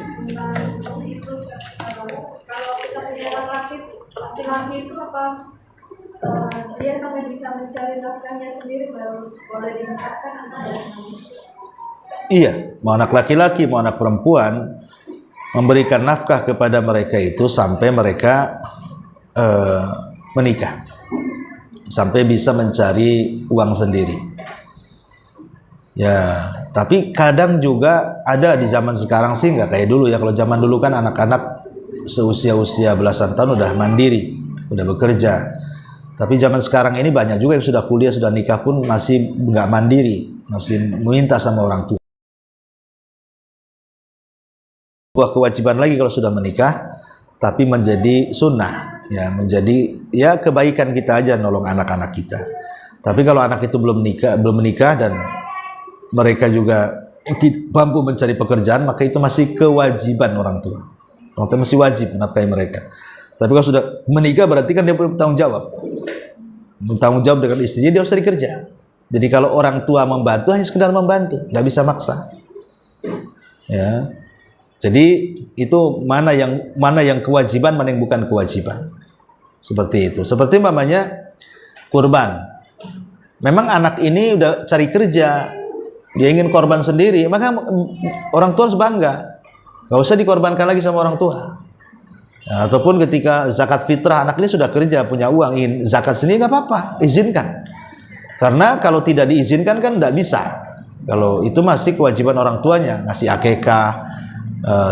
Kalau kita punya laki-laki itu apa? Dia sampai bisa mencari nafkahnya sendiri baru boleh dinikahkan atau Iya, mau anak laki-laki mau anak perempuan, memberikan nafkah kepada mereka itu sampai mereka menikah, sampai bisa mencari uang sendiri. Ya, tapi kadang juga ada di zaman sekarang sih nggak kayak dulu ya. Kalau zaman dulu kan anak-anak seusia belasan tahun udah mandiri, udah bekerja. Tapi zaman sekarang ini banyak juga yang sudah kuliah, sudah nikah pun masih nggak mandiri, masih meminta sama orang tua. Kewajiban lagi kalau sudah menikah, tapi menjadi sunnah, ya menjadi ya kebaikan kita aja nolong anak-anak kita. Tapi kalau anak itu belum menikah dan mereka juga tidak mampu mencari pekerjaan, maka itu masih kewajiban orang tua. Orang tua masih wajib menafkahi mereka. Tapi kalau sudah menikah berarti kan dia bertanggung jawab. Bertanggung jawab dengan istrinya, dia harus cari kerja. Jadi kalau orang tua membantu hanya sekedar membantu, nggak bisa maksa. Ya. Jadi itu mana yang kewajiban, mana yang bukan kewajiban. Seperti itu. Seperti namanya kurban. Memang anak ini udah cari kerja, dia ingin korban sendiri, maka orang tua harus bangga. Nggak usah dikorbankan lagi sama orang tua. Nah, ataupun ketika zakat fitrah, anak ini sudah kerja, punya uang, ingin zakat sendiri, nggak apa-apa, izinkan. Karena kalau tidak diizinkan kan nggak bisa. Kalau itu masih kewajiban orang tuanya, ngasih akikah,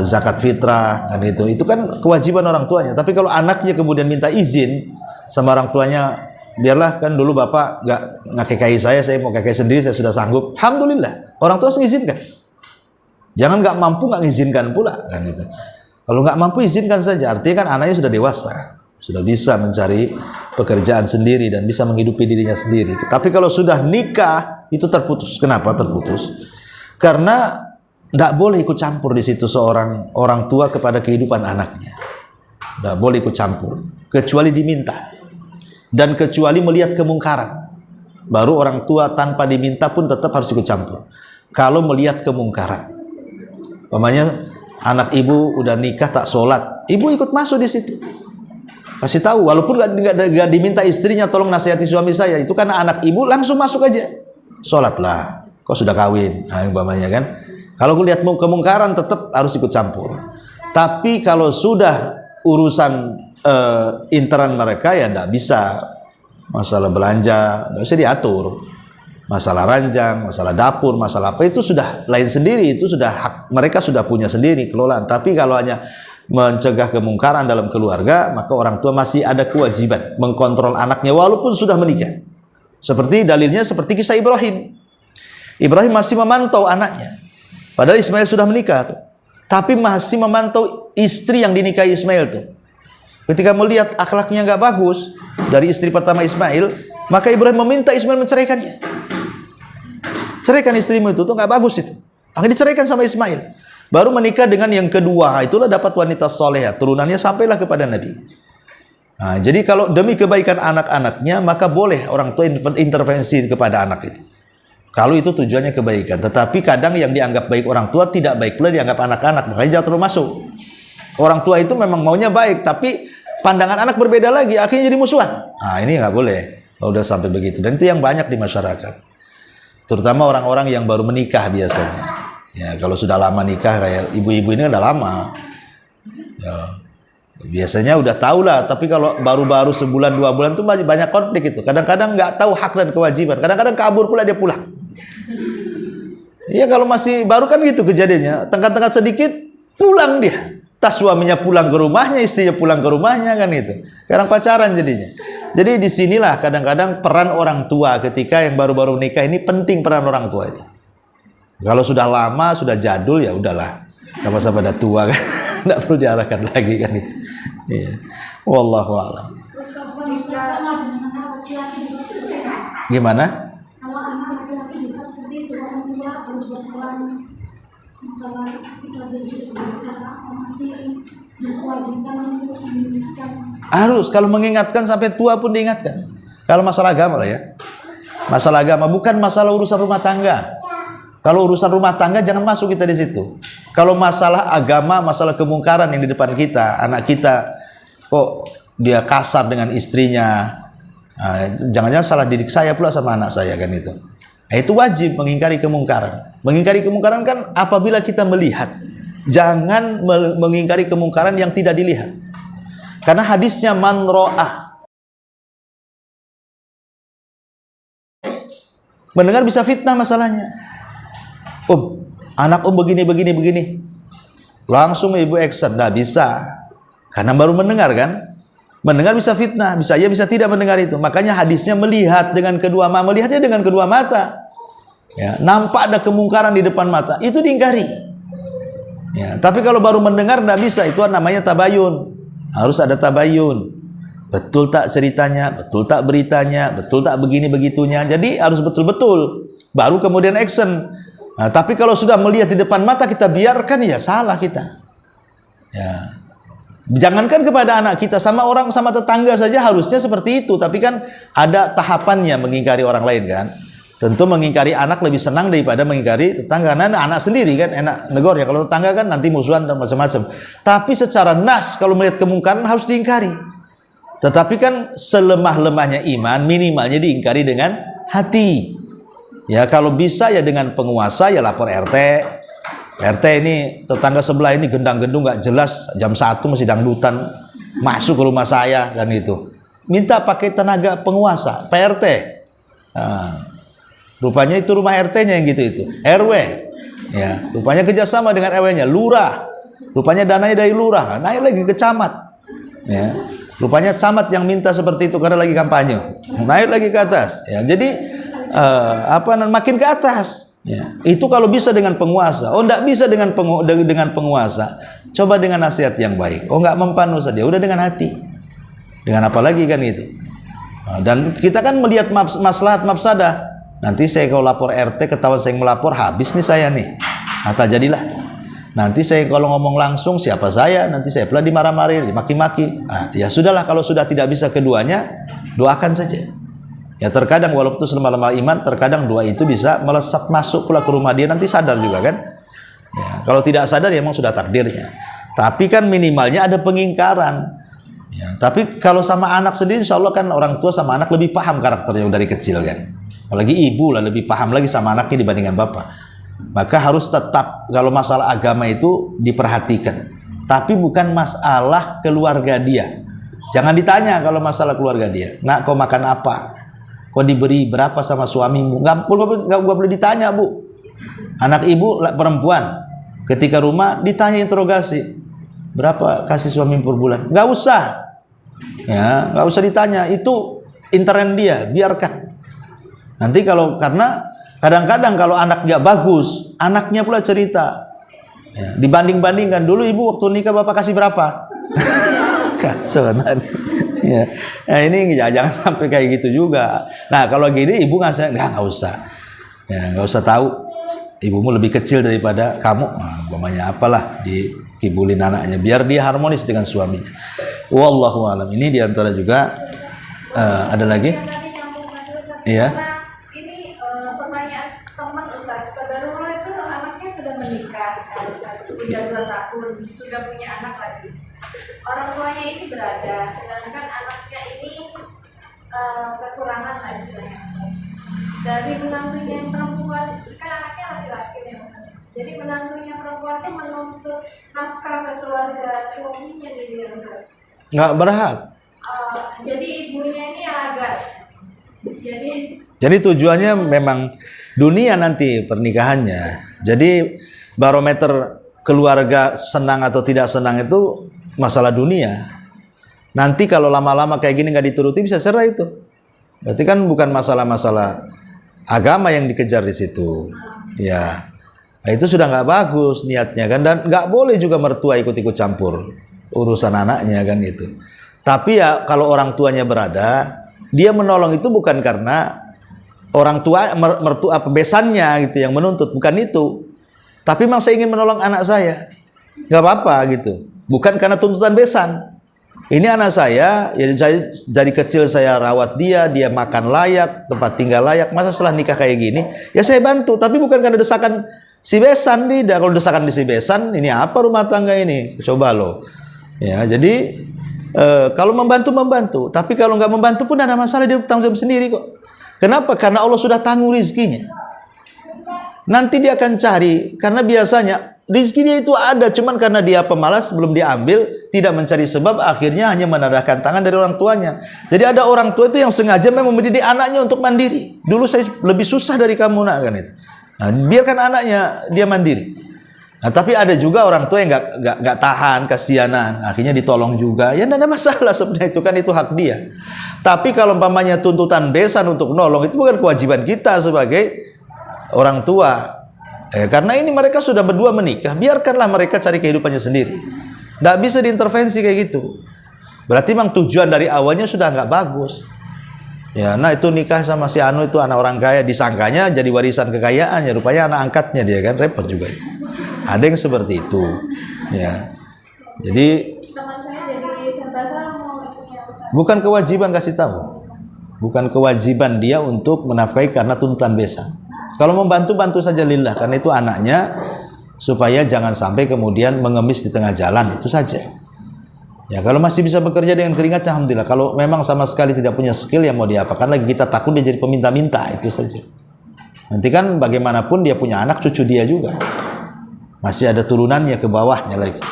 zakat fitrah, kan itu kan kewajiban orang tuanya. Tapi kalau anaknya kemudian minta izin sama orang tuanya, biarlah kan dulu bapak nggak ngakikahi saya mau kakai sendiri, saya sudah sanggup. Alhamdulillah, orang tua mengizinkan. Jangan nggak mampu nggak mengizinkan pula, kan itu. Kalau nggak mampu izinkan saja, artinya kan anaknya sudah dewasa, sudah bisa mencari pekerjaan sendiri dan bisa menghidupi dirinya sendiri. Tapi kalau sudah nikah itu terputus. Kenapa terputus? Karena tidak boleh ikut campur di situ seorang orang tua kepada kehidupan anaknya. Tidak boleh ikut campur, kecuali diminta dan kecuali melihat kemungkaran. Baru orang tua tanpa diminta pun tetap harus ikut campur. Kalau melihat kemungkaran, umpamanya anak ibu udah nikah tak sholat, ibu ikut masuk di situ. Kasih tahu, walaupun nggak diminta istrinya tolong nasihati suami saya, itu karena anak ibu langsung masuk aja. Sholatlah, kok sudah kawin, nah, umpamanya kan. Kalau lihat kemungkaran tetap harus ikut campur. Tapi kalau sudah urusan intern mereka ya nggak bisa. Masalah belanja nggak bisa diatur. Masalah ranjang, masalah dapur, masalah apa itu sudah lain sendiri. Itu sudah hak mereka, sudah punya sendiri kelolaan. Tapi kalau hanya mencegah kemungkaran dalam keluarga, maka orang tua masih ada kewajiban mengkontrol anaknya walaupun sudah menikah. Seperti dalilnya seperti kisah Ibrahim. Ibrahim masih memantau anaknya. Padahal Ismail sudah menikah tuh. Tapi masih memantau istri yang dinikahi Ismail tuh. Ketika melihat akhlaknya nggak bagus dari istri pertama Ismail, maka Ibrahim meminta Ismail menceraikannya. Ceraikan istrimu itu tuh nggak bagus itu. Akhirnya diceraikan sama Ismail. Baru menikah dengan yang kedua. Itulah dapat wanita solehah. Turunannya sampailah kepada Nabi. Nah, jadi kalau demi kebaikan anak-anaknya, maka boleh orang tua intervensi kepada anak itu. Kalau itu tujuannya kebaikan. Tetapi kadang yang dianggap baik orang tua tidak baik pula dianggap anak-anak. Makanya jangan terlalu masuk. Orang tua itu memang maunya baik, tapi pandangan anak berbeda lagi. Akhirnya jadi musuhan. Nah, ini nggak boleh. Kalau udah sampai begitu. Dan itu yang banyak di masyarakat. Terutama orang-orang yang baru menikah biasanya. Ya, kalau sudah lama nikah kayak ibu-ibu ini udah lama. Ya, biasanya udah tahu lah. Tapi kalau baru-baru sebulan 2 bulan tuh banyak konflik itu. Kadang-kadang nggak tahu hak dan kewajiban. Kadang-kadang kabur pula dia pulang. Iya, kalau masih baru kan gitu kejadiannya. Tengah-tengah sedikit pulang dia. Tas suaminya pulang ke rumahnya, istrinya pulang ke rumahnya kan itu. Sekarang pacaran jadinya. Jadi disinilah kadang-kadang peran orang tua ketika yang baru-baru nikah ini penting peran orang tua itu. Kalau sudah lama, sudah jadul ya udahlah. Sama-sama udah tua kan. Tidak perlu diarahkan lagi kan itu. Iya. Wallahu a'lam. Gimana? Kalau anak laki-laki juga seperti itu, orang tua harus berperan masalah ketika dia sudah berbicara masih berkewajiban untuk mengingatkan. Harus, kalau mengingatkan sampai tua pun diingatkan. Kalau masalah agama lah ya. Masalah agama bukan masalah urusan rumah tangga. Kalau urusan rumah tangga jangan masuk kita di situ. Kalau masalah agama, masalah kemungkaran yang di depan kita, anak kita kok dia kasar dengan istrinya, jangan-jangan salah didik saya pula sama anak saya kan itu. Itu wajib mengingkari kemungkaran. Mengingkari kemungkaran kan apabila kita melihat. Jangan mengingkari kemungkaran yang tidak dilihat. Karena hadisnya man ro'ah. Mendengar bisa fitnah masalahnya. Anak begini. Langsung ibu action. Nggak bisa. Karena baru mendengar kan. Mendengar bisa fitnah. Bisa ya bisa tidak mendengar itu. Makanya hadisnya melihat dengan kedua mata. Melihatnya dengan kedua mata. Ya, nampak ada kemungkaran di depan mata. Itu diingkari. Ya, tapi kalau baru mendengar tidak bisa, itu namanya tabayun. Harus ada tabayun. Betul tak ceritanya, betul tak beritanya, betul tak begini begitunya. Jadi harus betul-betul. Baru kemudian action. Nah, tapi kalau sudah melihat di depan mata kita biarkan, ya salah kita. Ya. Jangankan kepada anak kita, sama orang, sama tetangga saja harusnya seperti itu. Tapi kan ada tahapannya mengingkari orang lain kan. Tentu mengingkari anak lebih senang daripada mengingkari tetangga. Karena anak sendiri kan enak negor ya. Kalau tetangga kan nanti musuhan dan macam-macam. Tapi secara nas kalau melihat kemungkaran harus diingkari. Tetapi kan selemah-lemahnya iman minimalnya diingkari dengan hati. Ya kalau bisa ya dengan penguasa ya lapor RT. RT ini tetangga sebelah ini gendang-gendung nggak jelas, jam 1 masih dangdutan masuk ke rumah saya kan itu. Minta pakai tenaga penguasa, PRT. Rupanya itu rumah RT-nya yang gitu itu, RW. Ya, rupanya kerjasama dengan RW-nya, lurah. Rupanya dananya dari lurah, naik lagi ke camat. Ya, rupanya camat yang minta seperti itu karena lagi kampanye. Naik lagi ke atas. Ya, jadi makin ke atas. Ya, itu kalau bisa dengan penguasa. Oh, enggak bisa dengan penguasa. Coba dengan nasihat yang baik. Oh, enggak mempan saja. Udah dengan hati. Dengan apa lagi kan itu. Dan kita kan melihat maslahat mafsadah. Nanti saya kalau lapor RT ketahuan saya melapor, habis nih saya nih. Atau jadilah. Nanti saya kalau ngomong langsung siapa saya, nanti saya pula dimarah-marahin, dimaki-maki. Ya sudahlah, kalau sudah tidak bisa keduanya, doakan saja. Ya terkadang walaupun itu selemah-lemah iman, terkadang doa itu bisa melesat masuk pula ke rumah dia, nanti sadar juga kan. Ya, kalau tidak sadar ya memang sudah takdirnya. Tapi kan minimalnya ada pengingkaran. Ya, tapi kalau sama anak sendiri, insya Allah kan orang tua sama anak lebih paham karakternya dari kecil kan. Apalagi ibu lah lebih paham lagi sama anaknya dibandingkan bapak. Maka harus tetap kalau masalah agama itu diperhatikan. Tapi bukan masalah keluarga dia. Jangan ditanya kalau masalah keluarga dia. Nak, kau makan apa? Kau diberi berapa sama suamimu? Nggak boleh ditanya, Bu. Anak ibu perempuan ketika rumah ditanya interogasi. Berapa kasih suami per bulan? Nggak usah. Ya, nggak usah ditanya, itu intern dia, biarkan. Nanti karena kadang-kadang kalau anak nggak bagus, anaknya pula cerita. Ya, dibanding-bandingkan, dulu ibu waktu nikah bapak kasih berapa? Kacau. Ya. Nah, ini jangan sampai kayak gitu juga. Nah, kalau gini ibu nggak usah. Ya, nggak usah tahu. Ibumu lebih kecil daripada kamu. Nah, umpamanya apalah dikibulin anaknya biar dia harmonis dengan suaminya. Wallahu alam. Ini diantara juga ada lagi. Iya. Ini pertanyaan teman Ustaz. Qadarullah itu anaknya sudah menikah, sudah 2 tahun, sudah punya anak lagi. Orang tuanya ini berada, sedangkan anaknya ini kekurangan lah istilahnya. Dari menantunya yang perempuan, kan anaknya laki-laki nih Ustaz. Jadi menantunya perempuan itu menuntut nafkah ke keluarga suaminya jadi Ustaz. Nggak berhak. Jadi ibunya ini agak jadi tujuannya memang dunia nanti pernikahannya. Jadi barometer keluarga senang atau tidak senang itu masalah dunia. Nanti kalau lama-lama kayak gini nggak dituruti bisa cerai itu. Berarti kan bukan masalah-masalah agama yang dikejar di situ. Ya, nah, itu sudah nggak bagus niatnya kan, dan nggak boleh juga mertua ikut-ikut campur urusan anaknya kan itu. Tapi ya kalau orang tuanya berada, dia menolong itu bukan karena orang tua mertua besannya gitu yang menuntut, bukan itu. Tapi memang saya ingin menolong anak saya, nggak apa-apa gitu. Bukan karena tuntutan besan. Ini anak saya, ya dari kecil saya rawat dia makan layak, tempat tinggal layak. Masa setelah nikah kayak gini, ya saya bantu. Tapi bukan karena desakan si besan, tidak. Kalau desakan di si besan, ini apa rumah tangga ini? Coba loh. Ya, jadi kalau membantu, tapi kalau nggak membantu pun ada masalah, dia tanggung jawab sendiri kok. Kenapa? Karena Allah sudah tanggung rizkinya. Nanti dia akan cari, karena biasanya rizki dia itu ada, cuman karena dia pemalas belum diambil, tidak mencari sebab, akhirnya hanya menadahkan tangan dari orang tuanya. Jadi ada orang tua itu yang sengaja memang mendidik anaknya untuk mandiri. Dulu saya lebih susah dari kamu nak kan itu. Nah, biarkan anaknya dia mandiri. Nah, tapi ada juga orang tua yang nggak tahan, kasihanan, akhirnya ditolong juga. Ya tidak ada masalah sebenarnya, itu kan itu hak dia. Tapi kalau umpamanya tuntutan besan untuk nolong, itu bukan kewajiban kita sebagai orang tua. Karena ini mereka sudah berdua menikah, biarkanlah mereka cari kehidupannya sendiri. Tidak bisa diintervensi kayak gitu. Berarti memang tujuan dari awalnya sudah nggak bagus. Ya, nah itu nikah sama si Anu itu anak orang kaya, disangkanya jadi warisan kekayaan, ya rupanya anak angkatnya dia kan, repot juga. Ada yang seperti itu, ya. Jadi teman saya jadi serba mau punya usaha. bukan kewajiban kasih tahu, bukan kewajiban dia untuk menafkahi karena tuntutan besan. Kalau membantu, bantu saja lillah, karena itu anaknya, supaya jangan sampai kemudian mengemis di tengah jalan, itu saja. Ya, kalau masih bisa bekerja dengan keringat, alhamdulillah. Kalau memang sama sekali tidak punya skill, ya mau diapakan lagi, kita takut dia jadi peminta-minta, itu saja. Nanti kan bagaimanapun dia punya anak, cucu dia juga. Masih ada turunannya ke bawahnya lagi.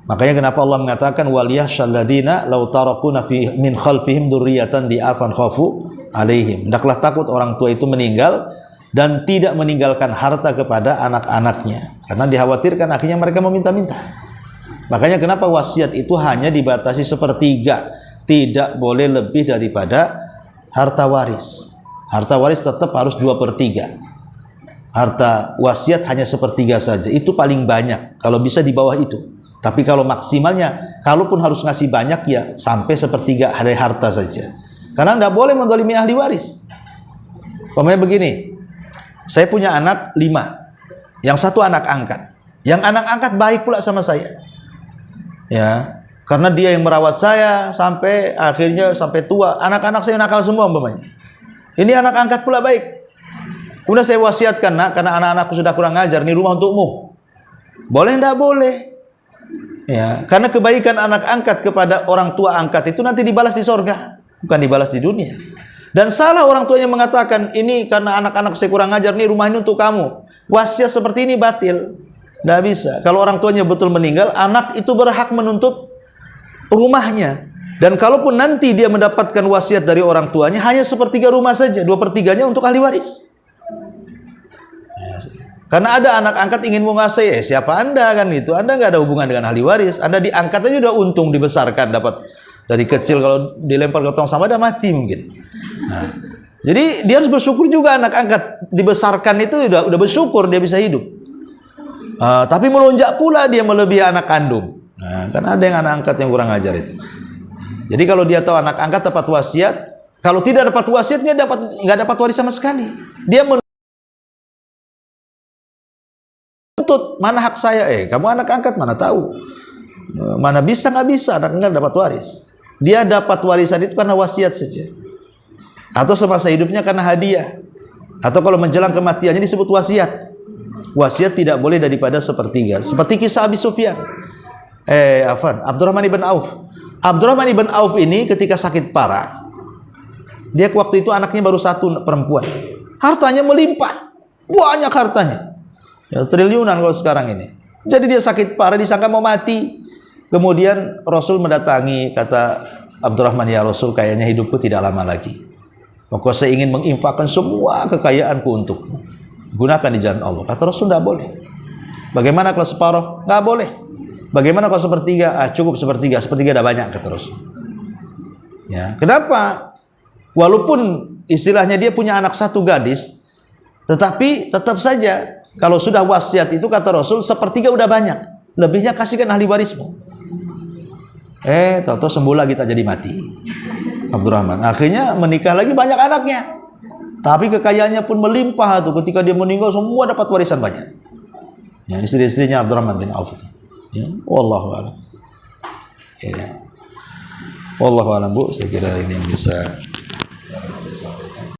Makanya kenapa Allah mengatakan waliyahsyal ladzina law tarakuna fi min khalfihim dzurriyyatan di'afan khafu alaihim. Hendaklah takut orang tua itu meninggal dan tidak meninggalkan harta kepada anak-anaknya, karena dikhawatirkan akhirnya mereka meminta-minta. Makanya kenapa wasiat itu hanya dibatasi 1/3, tidak boleh lebih daripada harta waris. Harta waris tetap harus 2/3. Harta wasiat hanya 1/3 saja, itu paling banyak, kalau bisa di bawah itu. Tapi kalau maksimalnya, kalaupun harus ngasih banyak, ya sampai 1/3 dari harta saja. Karena tidak boleh mendolimi ahli waris. Pokoknya begini, saya punya anak 5, yang 1 anak angkat, yang anak angkat baik pula sama saya, ya, karena dia yang merawat saya sampai akhirnya sampai tua. Anak-anak saya nakal semua umpamanya, ini anak angkat pula baik. Kemudian saya wasiatkan, nak, karena anak-anakku sudah kurang ajar, ini rumah untukmu. Boleh enggak? Boleh. Ya, karena kebaikan anak angkat kepada orang tua angkat itu nanti dibalas di sorga, bukan dibalas di dunia. Dan salah orang tuanya mengatakan, ini karena anak-anak saya kurang ajar, nih rumah ini untuk kamu. Wasiat seperti ini batil. Tidak bisa. Kalau orang tuanya betul meninggal, anak itu berhak menuntut rumahnya. Dan kalaupun nanti dia mendapatkan wasiat dari orang tuanya, hanya sepertiga rumah saja, 2/3-nya untuk ahli waris. Karena ada anak angkat ingin menguasai, siapa Anda kan itu? Anda nggak ada hubungan dengan ahli waris. Anda diangkat aja udah untung, dibesarkan, dapat dari kecil. Kalau dilempar ke tong sampah, udah mati mungkin. Nah, jadi dia harus bersyukur juga, anak angkat dibesarkan itu udah bersyukur dia bisa hidup. Tapi melonjak pula dia melebihi anak kandung. Nah, kan ada yang anak angkat yang kurang ajar itu. Jadi kalau dia tahu anak angkat dapat wasiat, kalau tidak dapat wasiatnya nggak dapat waris sama sekali. Dia mana hak saya? Kamu anak angkat mana tahu? Mana bisa nggak bisa anak angkat dapat waris? Dia dapat warisan itu karena wasiat saja, atau semasa hidupnya karena hadiah, atau kalau menjelang kematiannya disebut wasiat. Wasiat tidak boleh daripada sepertiga. Seperti kisah Abi Sufyan, Abdurrahman ibn Auf. Abdurrahman ibn Auf ini ketika sakit parah, dia waktu itu anaknya baru 1 perempuan, hartanya melimpah, banyak hartanya. Ya, triliunan kalau sekarang ini. Jadi dia sakit parah, disangka mau mati. Kemudian Rasul mendatangi, kata Abdurrahman, ya Rasul, kayaknya hidupku tidak lama lagi. Maka saya ingin menginfakkan semua kekayaanku untukmu. Gunakan di jalan Allah. Kata Rasul, tidak boleh. Bagaimana kalau separuh? Nggak boleh. Bagaimana kalau sepertiga? Cukup sepertiga. Sepertiga udah banyak, kata Rasul. Ya, kenapa? Walaupun istilahnya dia punya anak 1 gadis, tetapi tetap saja kalau sudah wasiat itu, kata Rasul, sepertiga udah banyak. Lebihnya kasihkan ahli warismu. Tahu-tahu sembuh lagi, tak jadi mati Abdurrahman. Akhirnya menikah lagi, banyak anaknya. Tapi kekayaannya pun melimpah tuh. Ketika dia meninggal, semua dapat warisan banyak. Ya, istri-istrinya Abdurrahman bin Auf. Ya, wallahu a'lam. Ya. Wallahu a'lam, Bu. Saya kira ini yang bisa